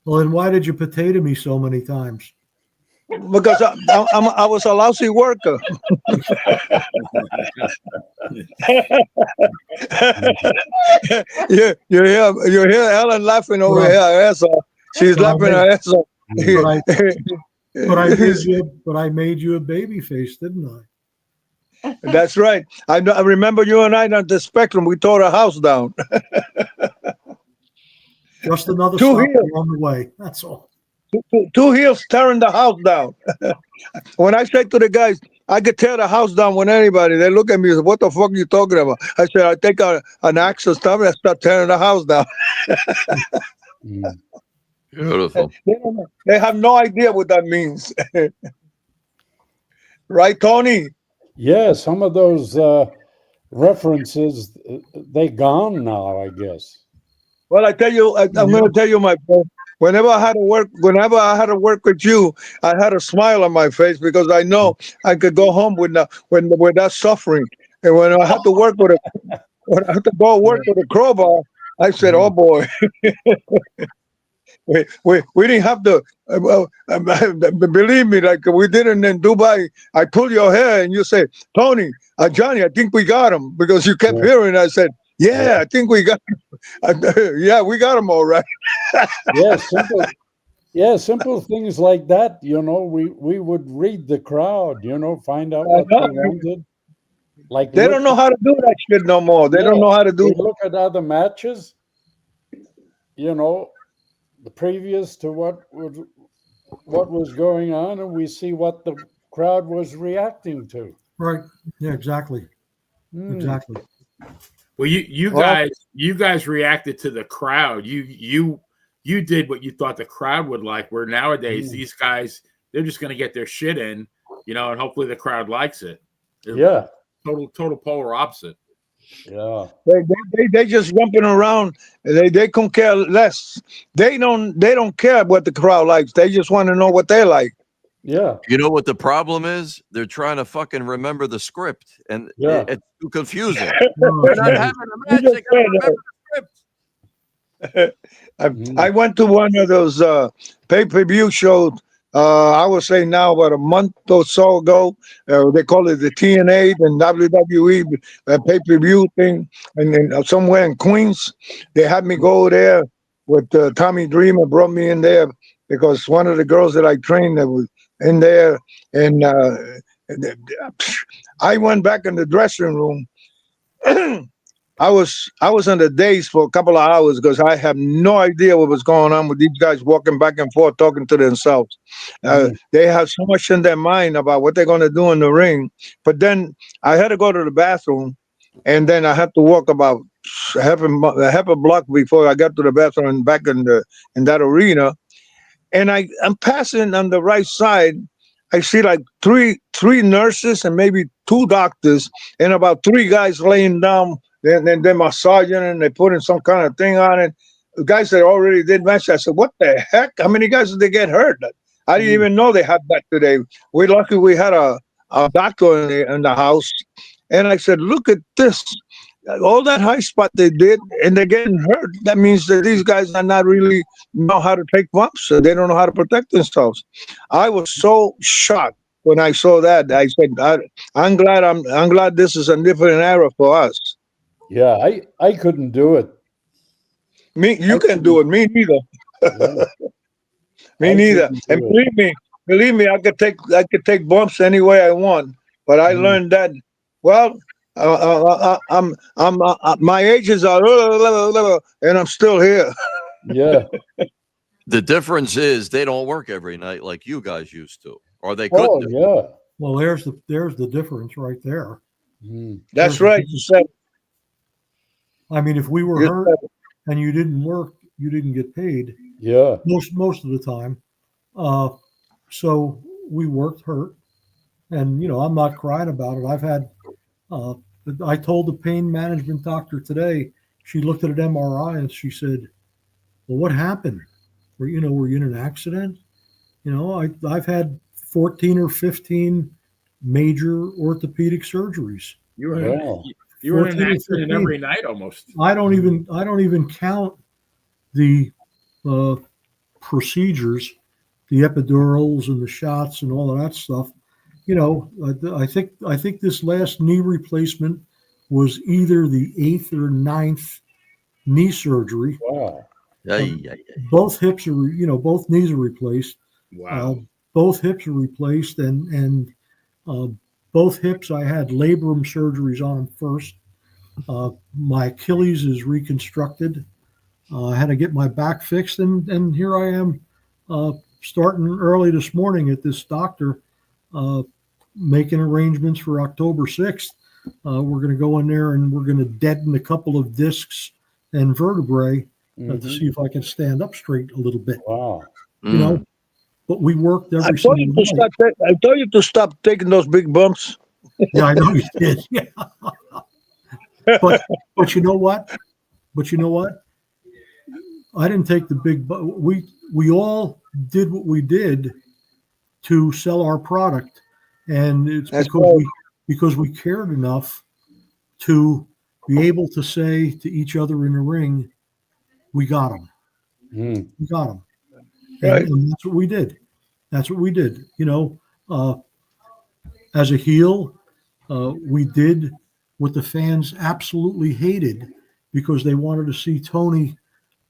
Well, then why did you potato me so many times? because I was a lousy worker. you hear Ellen laughing over Right. here. Asshole. She's laughing her ass off. But I made you a baby face, didn't I? That's right. I remember you and I on the Spectrum. We tore a house down. Just another Two stop here. along the way. That's all. 2 heels tearing the house down. When I say to the guys, I could tear the house down with anybody, they look at me and say, "What the fuck are you talking about?" I said, "I take an axe or stuff and I start tearing the house down." Mm. Beautiful. They have no idea what that means. Right, Tony? Yeah, some of those references, they gone now, I guess. Well, I tell you, I'm going to tell you, my friend. Whenever I had to work with you, I had a smile on my face because I know I could go home with that suffering. And when I had to work with when I had to go work with a crowbar, I said, "Oh boy." We didn't have to believe me, like we did in Dubai. I pull your hair and you say, "Tony, Johnny, I think we got him," because you kept hearing. I said, "Yeah, I think we got him." Yeah, we got him all right. Simple things like that. We would read the crowd. Find out what they wanted. Like They don't know how to do that shit no more. They don't know how to do. We look at other matches. The previous to what was going on, and we see what the crowd was reacting to. Right. Yeah, exactly. Exactly. Well, you guys reacted to the crowd. You did what you thought the crowd would like. Where nowadays these guys, they're just going to get their shit in, and hopefully the crowd likes it. Yeah. Total polar opposite. Yeah. They just jumping around. They couldn't care less. They don't care what the crowd likes. They just want to know what they like. Yeah. You know what the problem is? They're trying to fucking remember the script, and Yeah. it's too confusing. Oh, They're not geez. having a match. They gotta remember the script. I went to one of those pay-per-view shows. I would say now about a month or so ago. They call it the TNA and WWE pay-per-view thing, and somewhere in Queens, they had me go there with Tommy Dreamer. Brought me in there because one of the girls that I trained that was in there, and I went back in the dressing room. I was on the days for a couple of hours because I have no idea what was going on with these guys walking back and forth talking to themselves. They have so much in their mind about what they're going to do in the ring. But then I had to go to the bathroom, and then I had to walk about half a block before I got to the bathroom and back in that arena. And I'm passing on the right side. I see like three nurses and maybe 2 doctors and about 3 guys laying down. Then they're massaging and they putting some kind of thing on it. The guys that already did match, I said, "What the heck? How many guys did they get hurt?" I didn't even know they had that today. We're lucky we had a doctor in the house. And I said, "Look at this. All that high spot they did, and they're getting hurt. That means that these guys are not really know how to take bumps. So they don't know how to protect themselves." I was so shocked when I saw that. I said, I'm glad this is a different era for us. Yeah, I couldn't do it. You can do it. Me neither. Yeah. Me I neither. couldn't And do it. believe me, I could take bumps any way I want. But I learned that. Well, my ages are, and I'm still here. Yeah. The difference is they don't work every night like you guys used to, or they could. Oh, yeah. Well, there's the difference right there. That's right. You said. I mean, if we were You hurt said and you didn't work, you didn't get paid Yeah. most of the time. So we worked hurt, and I'm not crying about it. I've had. I told the pain management doctor today. She looked at an MRI and she said, "Well, what happened? Were you in an accident?" I've had 14 or 15 major orthopedic surgeries. You were Wow. you were in 14 an or accident 15. every night almost. I don't even count the procedures, the epidurals and the shots and all of that stuff. I think this last knee replacement was either the 8th or 9th knee surgery. Wow. Both hips are, both knees are replaced. Wow. Both hips are replaced, and both hips I had labrum surgeries on them first. My Achilles is reconstructed. I had to get my back fixed, and here I am, starting early this morning at this doctor, making arrangements for October 6th. We're going to go in there and we're going to deaden a couple of discs and vertebrae to see if I can stand up straight a little bit. Wow. But we worked every I told single night. I told you to stop taking those big bumps. Yeah, I know you did. Yeah. But you know what? I didn't take the big. We all did what we did to sell our product, and it's because we cared enough to be able to say to each other in the ring, "We got him. We got him." Right. And that's what we did. As a heel, we did what the fans absolutely hated because they wanted to see Tony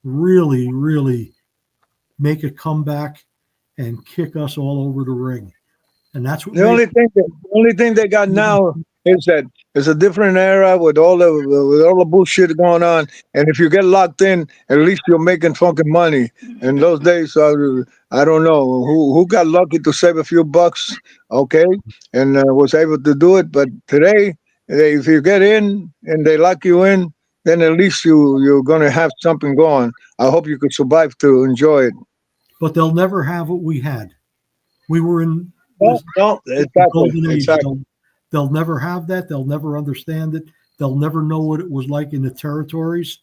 really, really make a comeback and kick us all over the ring. And that's what The only thing they got now is that it's a different era with all the bullshit going on. And if you get locked in, at least you're making fucking money. In those days, I don't know who got lucky to save a few bucks, okay, and was able to do it. But today, if you get in and they lock you in, then at least you're gonna have something going. I hope you could survive to enjoy it. But they'll never have what we had. We were in No, golden age. exactly. They'll never have that. They'll never understand it. They'll never know what it was like in the territories.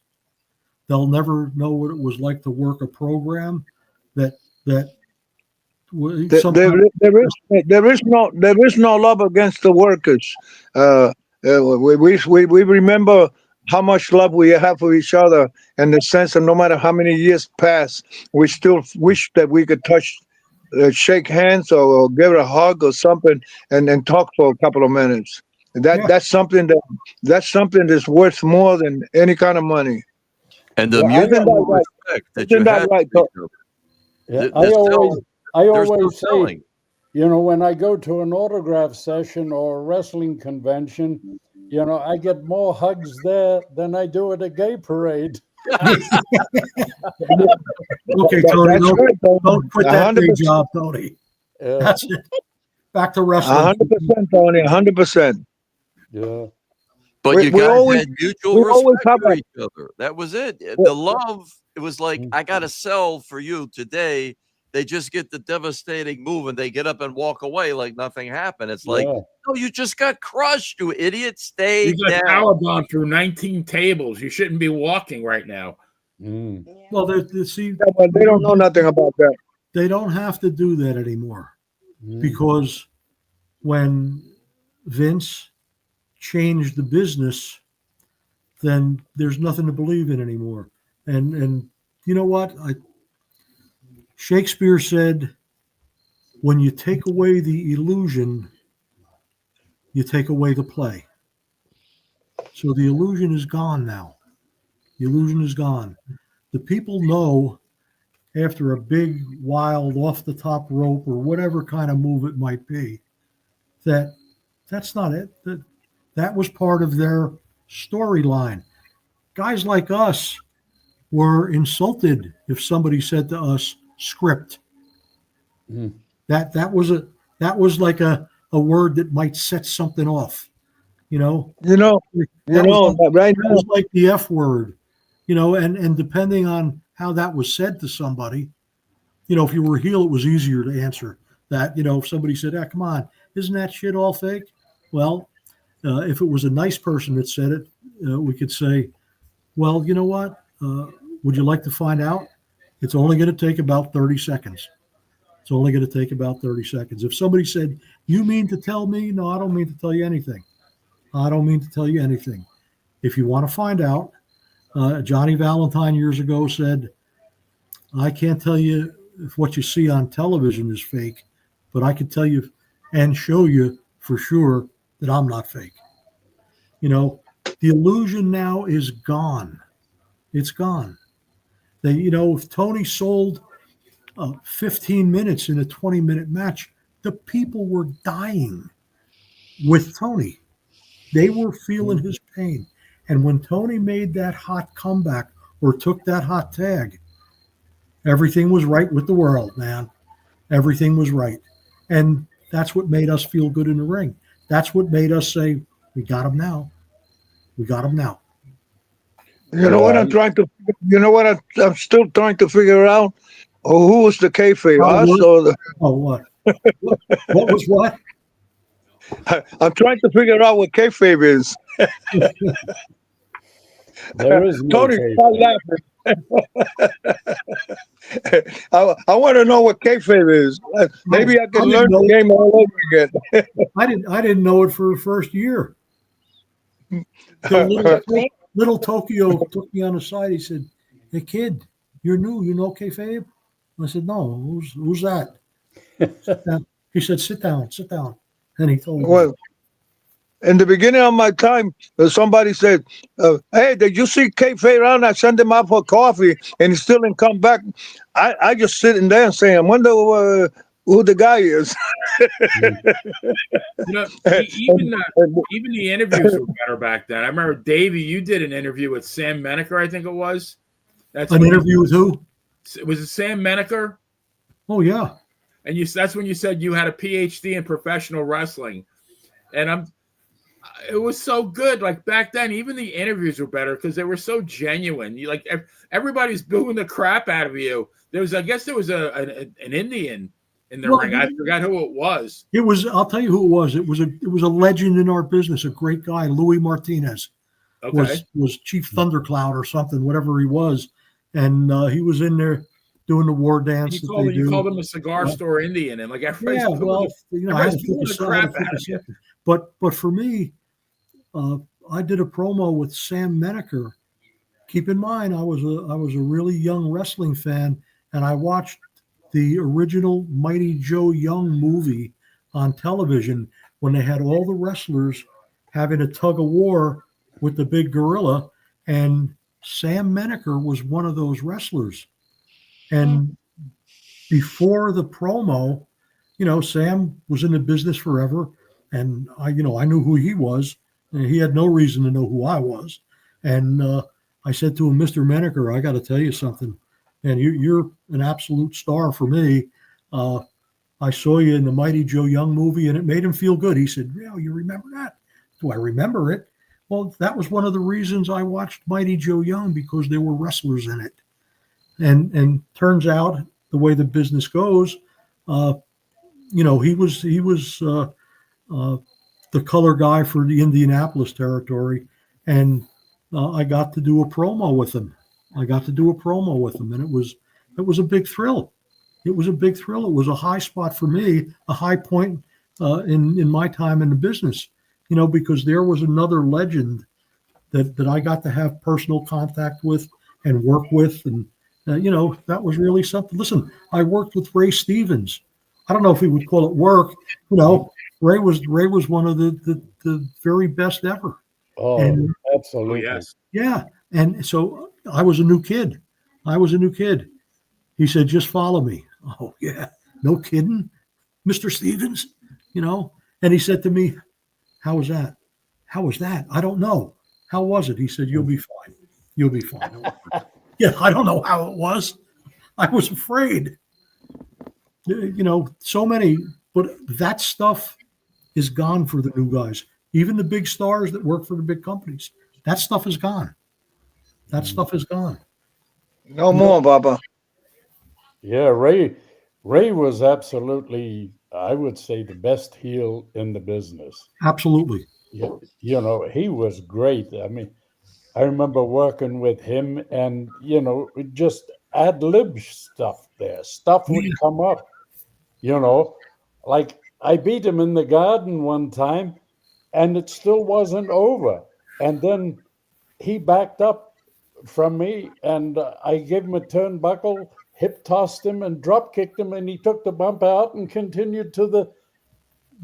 They'll never know what it was like to work a program that There is no love against the workers. We remember how much love we have for each other, and the sense that no matter how many years pass, we still wish that we could touch, shake hands, or give her a hug or something, and talk for a couple of minutes. That's something that's worth more than any kind of money. And the Yeah, mutual respect that you Isn't that have right, for each other. Yeah, There's I no always say, selling. you know, when I go to an autograph session or a wrestling convention, you know, I get more hugs there than I do at a gay parade. Okay, Tony, That's right, don't quit that day 100%. job, Tony. Yeah, That's it. Back to wrestling. 100%, Tony. 100%. yeah. But We- you we guys always- had mutual we always respect have for a- each other. That was it. The love, it was like, I got to sell for you today. They just get the devastating move and they get up and walk away like nothing happened. It's like, Yeah. no, you just got crushed, you idiot. Stay You got down. powerbombed through 19 tables. You shouldn't be walking right now. Mm. Well, see, Yeah, but they don't know nothing about that. they don't have to do that anymore Mm. because when Vince changed the business, then there's nothing to believe in anymore. And you know what? Shakespeare said, when you take away the illusion, you take away the play. So the illusion is gone now. The illusion is gone. The people know after a big, wild, off the top rope or whatever kind of move it might be, that that's not it. That was part of their storyline. Guys like us were insulted if somebody said to us, script. Mm. That was like a word that might set something off. You know, Right now, that was like the F word, you know, and depending on how that was said to somebody, you know, if you were a heel, it was easier to answer that. You know, if somebody said, come on, isn't that shit all fake? Well, if it was a nice person that said it, we could say, well, you know what? Would you like to find out? It's only going to take about 30 seconds. It's only going to take about 30 seconds. If somebody said, you mean to tell me? No, I don't mean to tell you anything. I don't mean to tell you anything. If you want to find out, Johnny Valentine years ago said, I can't tell you if what you see on television is fake, but I can tell you and show you for sure that I'm not fake. You know, the illusion now is gone. It's gone. You know, if Tony sold 15 minutes in a 20-minute match, the people were dying with Tony. They were feeling his pain. And when Tony made that hot comeback or took that hot tag, everything was right with the world, man. Everything was right. And that's what made us feel good in the ring. That's what made us say, we got him now. We got him now. You know what I'm trying to. You know what I'm still trying to figure out. Oh, who was the kayfabe? Us or the? Oh, what? What was what? I'm trying to figure out what kayfabe is. There is no Tony, kayfabe. stop laughing. I want to know what kayfabe is. Maybe I can learn the game all over again. I didn't know it for the first year. Little Tokyo took me on the side. He said, "Hey kid, you're new. You know kayfabe?" I said, "No. Who's that?" He said, "Sit down. And he told me. Well, in the beginning of my time, somebody said, "Hey, did you see kayfabe around?" I sent him out for coffee, and he still didn't come back. I just sitting there and saying, "I wonder who the guy is." You know, even the interviews were better back then. I remember, Davey, you did an interview with Sam Menaker, I think it was. That's An interview with who? Was it Sam Menaker? Oh yeah. And that's when you said you had a PhD in professional wrestling. And it was so good. Like back then, even the interviews were better because they were so genuine. You like everybody's booing the crap out of you. I guess there was an Indian in the ring. I forgot who it was. It was. I'll tell you who it was. It was a legend in our business. A great guy, Louis Martinez, was Chief Thundercloud or something, whatever he was, and he was in there doing the war dance that they You do. called him a cigar store Indian, and like everybody's Yeah, well, I had to put the crap out of you. But for me, I did a promo with Sam Menaker. Keep in mind, I was a really young wrestling fan, and I watched the original Mighty Joe Young movie on television when they had all the wrestlers having a tug of war with the big gorilla, and Sam Menaker was one of those wrestlers. And before the promo, Sam was in the business forever, and I knew who he was, and he had no reason to know who I was. And I said to him, Mr. Menaker, I got to tell you something, and you're an absolute star for me. I saw you in the Mighty Joe Young movie, and it made him feel good. He said, "Yeah, you remember that?" Do I remember it? Well, that was one of the reasons I watched Mighty Joe Young, because there were wrestlers in it. And turns out, the way the business goes, he was the color guy for the Indianapolis territory, and I got to do a promo with him. And it was a big thrill. It was a big thrill. It was a high spot for me, a high point in my time in the business, because there was another legend that I got to have personal contact with and work with. And, that was really something. Listen, I worked with Ray Stevens. I don't know if he would call it work. Ray was one of the very best ever. Oh, And, absolutely. Oh, yes. yeah. And so I was a new kid. He said, just follow me. Oh, yeah. No kidding, Mr. Stevens, And he said to me, how was that? I don't know. How was it? He said, you'll be fine. Yeah, I don't know how it was. I was afraid. So many, but that stuff is gone for the new guys. Even the big stars that work for the big companies, that stuff is gone. No more, Baba. Yeah, Ray was absolutely, I would say, the best heel in the business. Absolutely. Yeah, he was great. I mean, I remember working with him, and just ad lib stuff there. Stuff would come up. Like I beat him in the garden one time, and it still wasn't over. And then he backed up from me, and I gave him a turnbuckle, hip tossed him, and drop kicked him, and he took the bump out and continued to the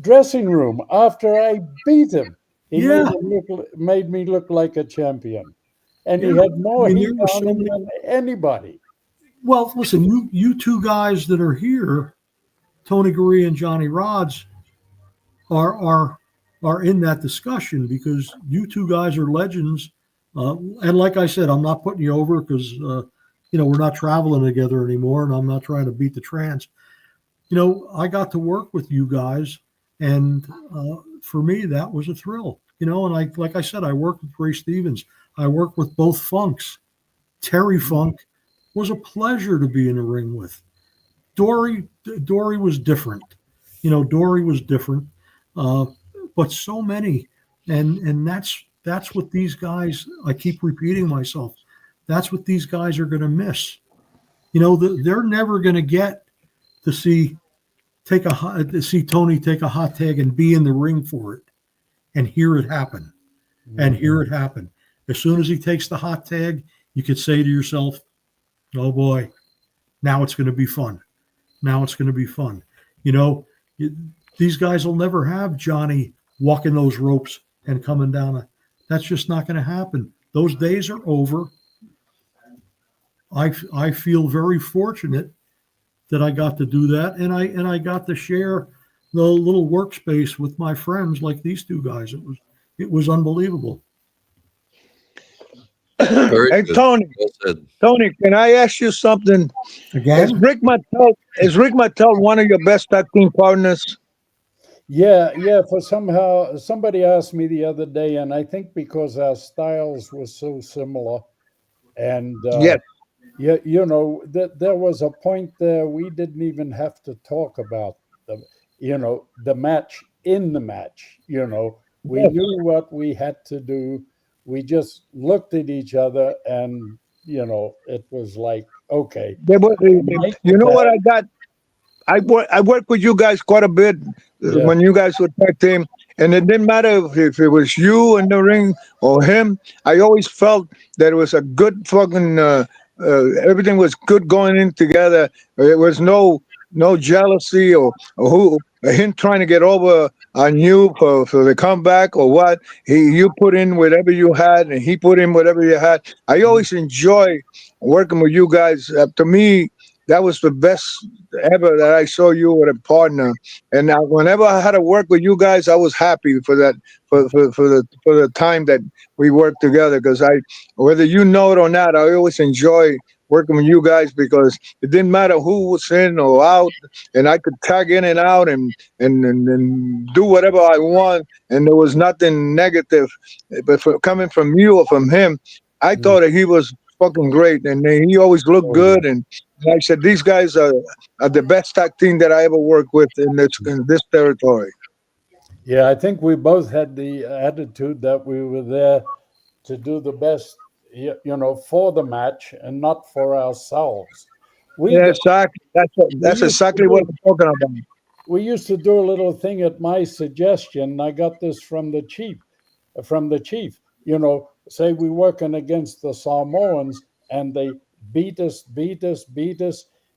dressing room after I beat him. He made me look like a champion, and he had more heat on him than anybody. Well, listen, you two guys that are here, Tony Garea and Johnny Rodz, are in that discussion, because you two guys are legends. And like I said, I'm not putting you over because we're not traveling together anymore, and I'm not trying to beat the trance. I got to work with you guys, and for me, that was a thrill. And like I said, I worked with Ray Stevens. I worked with both Funks. Terry Funk was a pleasure to be in the ring with. Dory was different. But so many, and that's what these guys, I keep repeating myself, that's what these guys are going to miss. They're never going to get to see Tony take a hot tag and be in the ring for it and hear it happen. As soon as he takes the hot tag, you could say to yourself, oh boy, now it's going to be fun. These guys will never have Johnny walking those ropes and coming down. That's just not going to happen. Those days are over. I feel very fortunate that I got to do that, and I got to share the little workspace with my friends like these two guys. It was unbelievable. Hey, Tony, can I ask you something? Again? Is Rick Martel one of your best tag team partners? Yeah. For somebody asked me the other day, and I think because our styles were so similar, and yes. there was a point there we didn't even have to talk about the match in the match. We knew what we had to do. We just looked at each other and it was like, okay. You know what I got? I worked with you guys quite a bit Yeah. when you guys would tag team, and it didn't matter if it was you in the ring or him. I always felt that it was a good fucking. Everything was good going in together. There was no jealousy or who him trying to get over on you for the comeback or what. You put in whatever you had, and he put in whatever you had. I always enjoy working with you guys. To me, that was the best ever that I saw you with a partner. And whenever I had to work with you guys, I was happy for that for the time that we worked together. Because whether you know it or not, I always enjoy working with you guys because it didn't matter who was in or out, and I could tag in and out and do whatever I want, and there was nothing negative. But coming from you or from him, I thought that he was fucking great, and he always looked good. And like I said, these guys are the best tag team that I ever worked with in this territory. Yeah, I think we both had the attitude that we were there to do the best, for the match and not for ourselves. Exactly. That's exactly what I'm talking about. We used to do a little thing at my suggestion. I got this from the chief. Say we're working against the Samoans and they beat us,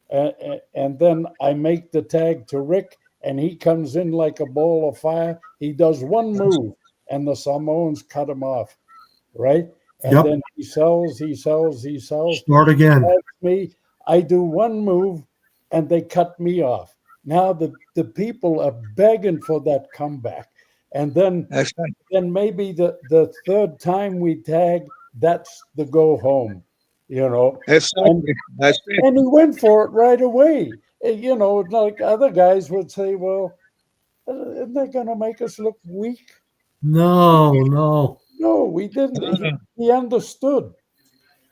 and then I make the tag to Rick, and he comes in like a ball of fire. He does one move, and the Samoans cut him off, right? And then he sells. Start again. Me, I do one move, and they cut me off. Now the people are begging for that comeback. And then maybe the third time we tag, that's the go home, Exactly. And he went for it right away. Like other guys would say, well, isn't that going to make us look weak? No, we didn't. He understood.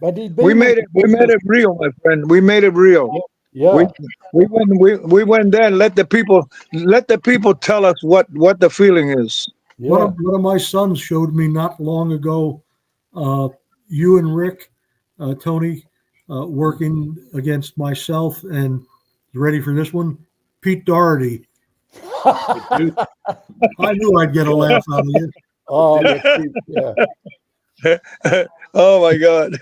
But we made it real, my friend. We made it real. Yeah. We went there and let the people tell us what the feeling is. Yeah. One of my sons showed me not long ago, you and Rick, Tony, working against myself, and you ready for this one? Pete Doherty. I knew I'd get a laugh out of you. Oh, yeah. Oh my God!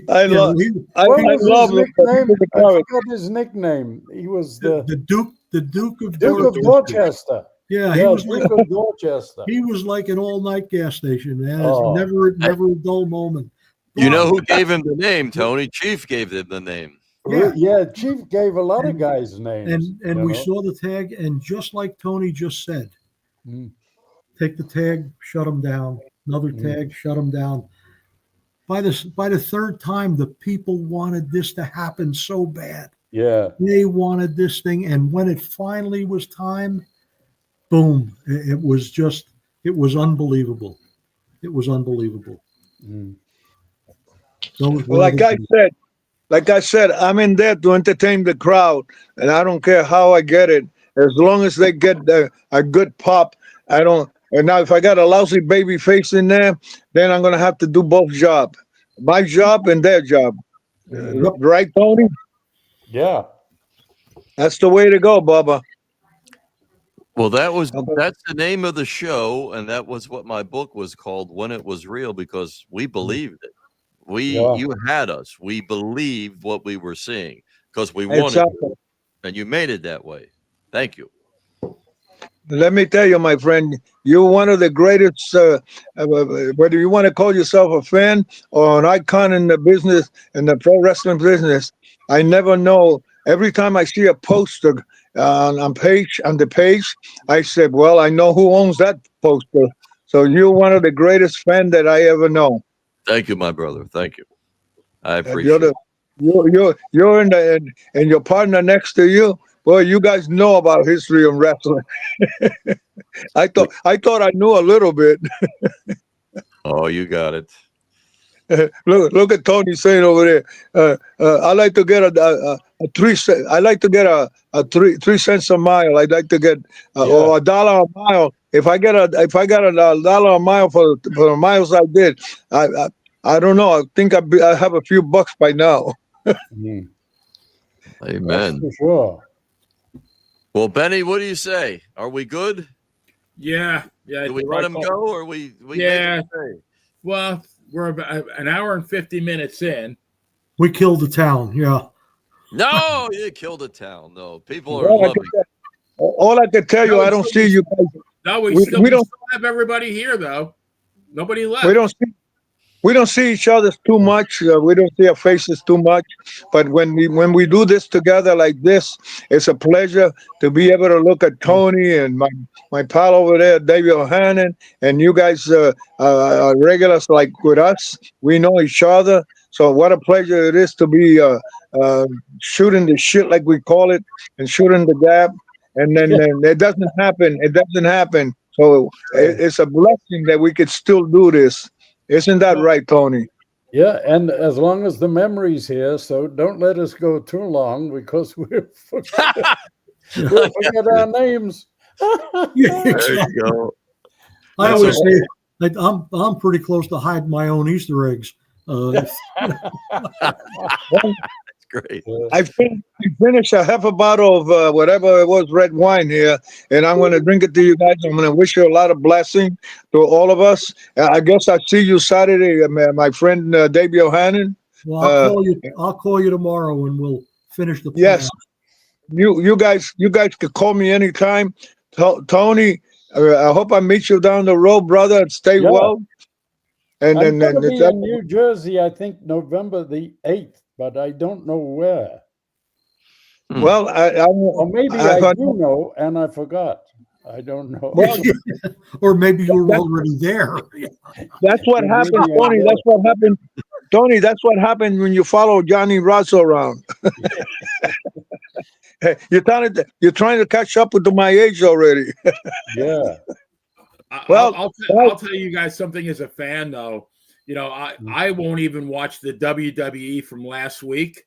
I love him. I forgot his nickname. He was the Duke of Dorchester. Yeah, he was Duke of Dorchester. He was like an all-night gas station, man. It's never a dull moment. You know who gave him the name, Tony? Chief gave him the name. Yeah, Chief gave a lot of guys names. And we saw the tag, and just like Tony just said, take the tag, shut him down. Another tag, shut him down. By the third time, the people wanted this to happen so bad. Yeah. They wanted this thing, and when it finally was time, boom. It was unbelievable. It was unbelievable. Like I said, I'm in there to entertain the crowd, and I don't care how I get it. As long as they get a good pop, I don't. And now, if I got a lousy baby face in there, then I'm gonna have to do both jobs, my job and their job. Right, Tony? Yeah, that's the way to go, Bubba. Well, that's the name of the show, and that was what my book was called, When It Was Real, because we believed it. You had us. We believed what we were seeing because we wanted it, and you made it that way. Thank you. Let me tell you, my friend, you're one of the greatest, whether you want to call yourself a fan or an icon in the business, in the pro wrestling business. I never know. Every time I see a poster on the page, I said, well, I know who owns that poster. So you're one of the greatest fans that I ever know. Thank you, my brother. Thank you. I appreciate it. You're and your partner next to you. Well, you guys know about history of wrestling. I thought I knew a little bit. Oh, you got it. Look at Tony saying over there. I like to get a 3 cents. I like to get a 3 cents a mile. I'd like to get or $1 a mile. If I got $1 a mile for the miles I did, I don't know. I think I have a few bucks by now. Mm. Amen. That's for sure. Well, Benny, what do you say? Are we good? Yeah. Do we let him go, or we Yeah. make him stay? Well, we're about an hour and 50 minutes in. We killed the town. Yeah. No, you killed the town. No, people are Well, loving. all I can tell you, I don't see you guys. No, We we still don't. have everybody here, though. Nobody left. We don't see each other too much. We don't see our faces too much. But when we do this together like this, it's a pleasure to be able to look at Tony and my pal over there, Davey O'Hannon, and you guys are regulars like with us. We know each other. So what a pleasure it is to be shooting the shit, like we call it, and shooting the gap. And then it doesn't happen. It doesn't happen. So it's a blessing that we could still do this. Isn't that right, Tony? Yeah, and as long as the memory's here, so don't let us go too long because we'll forget our names. There you go. I always say I'm pretty close to hiding my own Easter eggs. That's great. I finished a half a bottle of whatever it was, red wine here, and I'm going to drink it to you guys. I'm going to wish you a lot of blessing to all of us. I guess I'll see you Saturday, my friend Davey O'Hannon. Well, I'll call you tomorrow, and we'll finish the plan. Yes, you guys could call me anytime. Tony, I hope I meet you down the road, brother. And stay well. And I'm then going to be in New Jersey, I think November the 8th, but I don't know where. Well, or maybe I do know, and I forgot. I don't know. Well, or maybe you were already there. That's what happened, Tony. That's what happened. Tony, that's what happened when you follow Johnny Rodz around. You're trying to catch up with my age already. Yeah. Well, I'll tell you guys something as a fan, though. You know, I won't even watch the WWE from last week.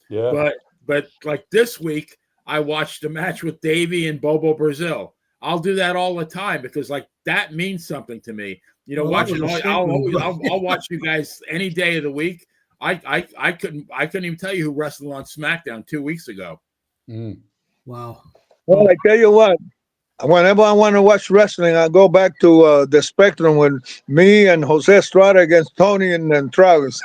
Yeah. But like this week, I watched a match with Davey and Bobo Brazil. I'll do that all the time because like that means something to me. You know, I'll watch you guys any day of the week. I couldn't even tell you who wrestled on SmackDown 2 weeks ago. Wow. Well, I tell you what. Whenever I want to watch wrestling, I go back to the Spectrum with me and Jose Estrada against Tony and Travis.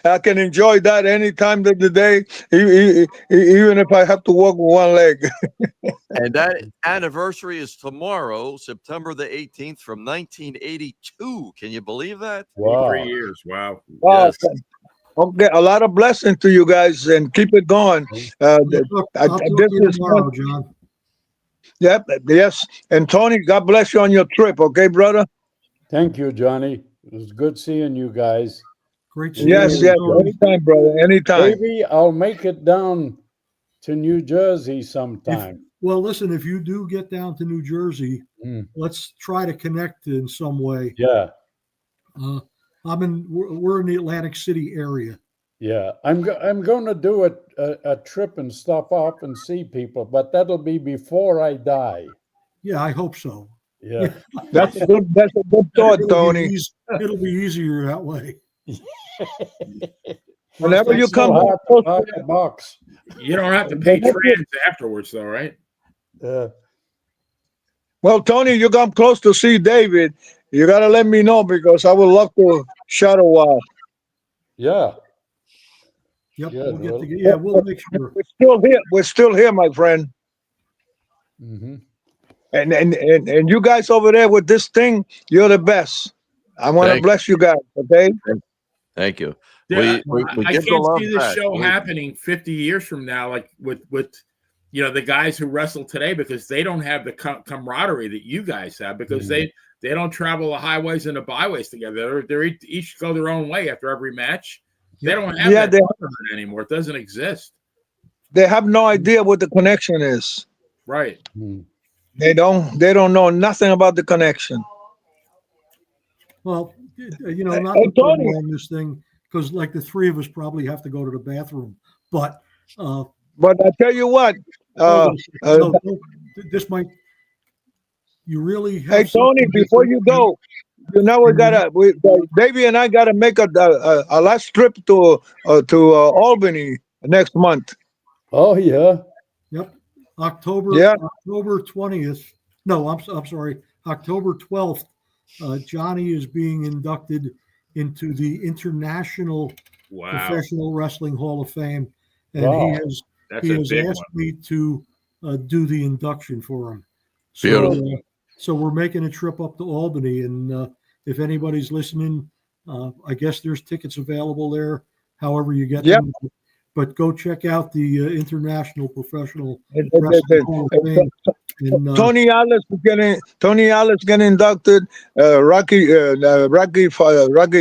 I can enjoy that any time of the day, even if I have to walk with one leg. And that anniversary is tomorrow, September the 18th from 1982. Can you believe that? Wow. 3 years. Wow. Yes. Okay, a lot of blessings to you guys, and keep it going. I'll talk to you tomorrow, John. Yep, yes. And Tony, God bless you on your trip, okay, brother? Thank you, Johnny. It was good seeing you guys. Great seeing Yes, you. yes. Anytime, brother. Anytime. Maybe I'll make it down to New Jersey sometime. Well, listen, if you do get down to New Jersey, let's try to connect in some way. Yeah. We're in the Atlantic City area. Yeah, I'm going to do a trip and stop off and see people, but that'll be before I die. Yeah, I hope so. Yeah, that's a good thought, Tony. It'll be easier that way. Whenever you come box, you don't have to pay trans afterwards, though, right? Well, Tony, you come close to see David. You gotta let me know because I would love to shadow while. Yeah. Yep. We'll make sure. We're still here. We're still here, my friend. Mm-hmm. And you guys over there with this thing, you're the best. I want to bless you guys. Okay. Thank you. Yeah, I can't see this show happening 50 years from now, like with the guys who wrestle today, because they don't have the camaraderie that you guys have, because they don't travel the highways and the byways together. They each go their own way after every match. They don't have that anymore. It doesn't exist. They have no idea what the connection is. Right. They don't know nothing about the connection. Well, not to put on this thing, because like the three of us probably have to go to the bathroom. But I tell you what, this might. You really have. Hey Tony, before you go, Baby and I gotta make a last trip to Albany next month. Oh yeah. Yep. October Yeah. October 20th. No, I'm sorry. October 12th. Johnny is being inducted into the International Professional Wrestling Hall of Fame, and Wow. That's he a has big asked me to do the induction for him. Beautiful. So we're making a trip up to Albany, and if anybody's listening, I guess there's tickets available there. However you get them, but go check out the International Professional Wrestling Hall of Fame. And, Tony Alice getting inducted. Rocky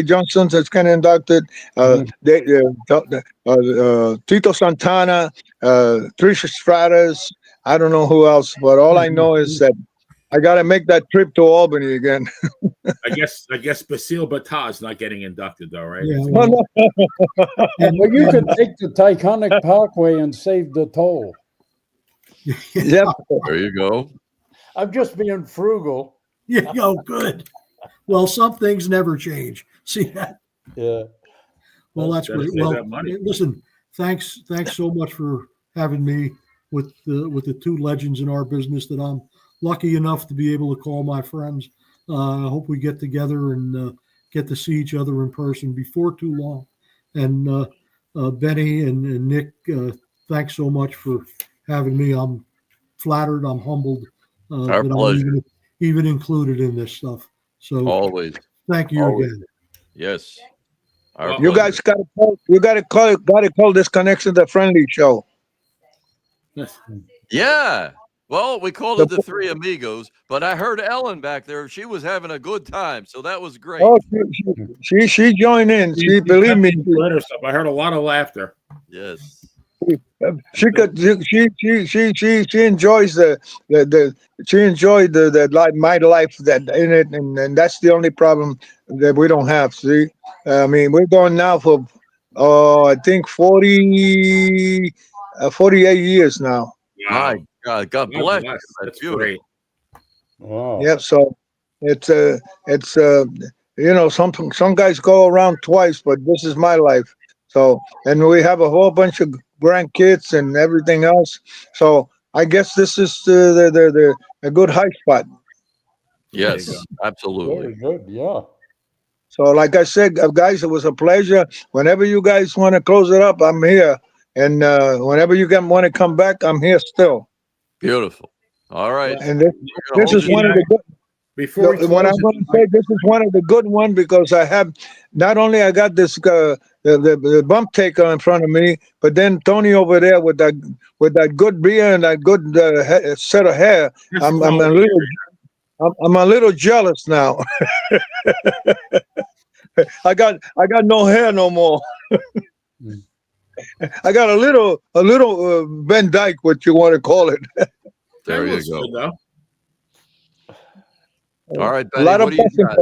Johnson is getting inducted. Tito Santana, Tricia Stratus. I don't know who else, but all I know is that I got to make that trip to Albany again. I guess Basil Bata is not getting inducted though, right? Yeah, Well, you could take the Taconic Parkway and save the toll. Yep. There you go. I'm just being frugal. Yeah, oh, good. Well, some things never change. See that? Yeah. Well, that's Gotta great. save Well, that money. listen, thanks so much for having me with the two legends in our business that I'm lucky enough to be able to call my friends. I hope we get together and get to see each other in person before too long. And Benny and Nick, thanks so much for having me. I'm flattered. I'm humbled Our that pleasure. I'm even included in this stuff. So Always. thank you Always. again. Yes. Our You pleasure. guys gotta call this connection the friendly show. Yeah. Well, we called it the Three Amigos, but I heard Ellen back there. She was having a good time, so that was great. Oh, she joined in. She believe me. I heard a lot of laughter. Yes. She enjoys she enjoyed the life, my life that in it, and that's the only problem that we don't have. See, I mean, we're going now for I think 48 years now. My God, God bless. That's great. Wow. Yep. So it's some guys go around twice, but this is my life. So, and we have a whole bunch of grandkids and everything else. So I guess this is the a good high spot. Yes, absolutely. Very good. Yeah. So, like I said, guys, it was a pleasure. Whenever you guys want to close it up, I'm here. And whenever you want to come back, I'm here still. Beautiful. All right. And this is one of the good. Before we What I'm close going to say, this is one of the good one because I have not only I got this the bump taker in front of me, but then Tony over there with that good beard and that good set of hair. I'm a little jealous now. I got no hair no more. I got a little Van Dyke, what you want to call it. There you go. Good, all right, A lot Benny, of what do you got?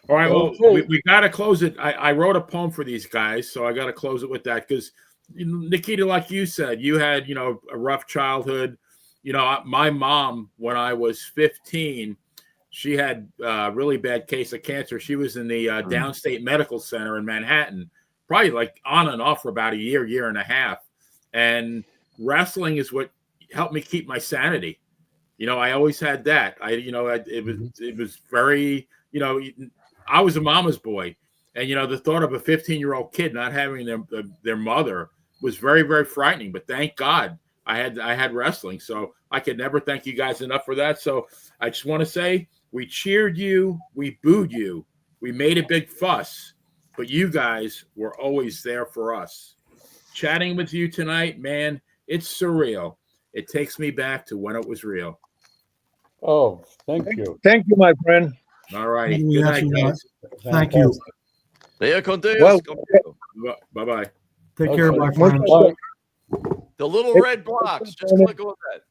all right, well, we got to close it. I wrote a poem for these guys, so I got to close it with that because, Nikita, like you said, you had, a rough childhood. My mom, when I was 15, she had a really bad case of cancer. She was in the Downstate Medical Center in Manhattan, probably like on and off for about a year and a half. And wrestling is what helped me keep my sanity. I always had that. It was very, I was a mama's boy, and the thought of a 15-year-old kid not having their mother was very, very frightening. But thank God I had wrestling, so I could never thank you guys enough for that. So I just want to say we cheered you, we booed you, we made a big fuss, but you guys were always there for us. Chatting with you tonight, man, it's surreal. It takes me back to when it was real. Oh, thank you. Thank you, my friend. All right. Good night, guys. Thank you. Well, Bye-bye. Take care, my Much friends. better. The little red blocks. Just click on that.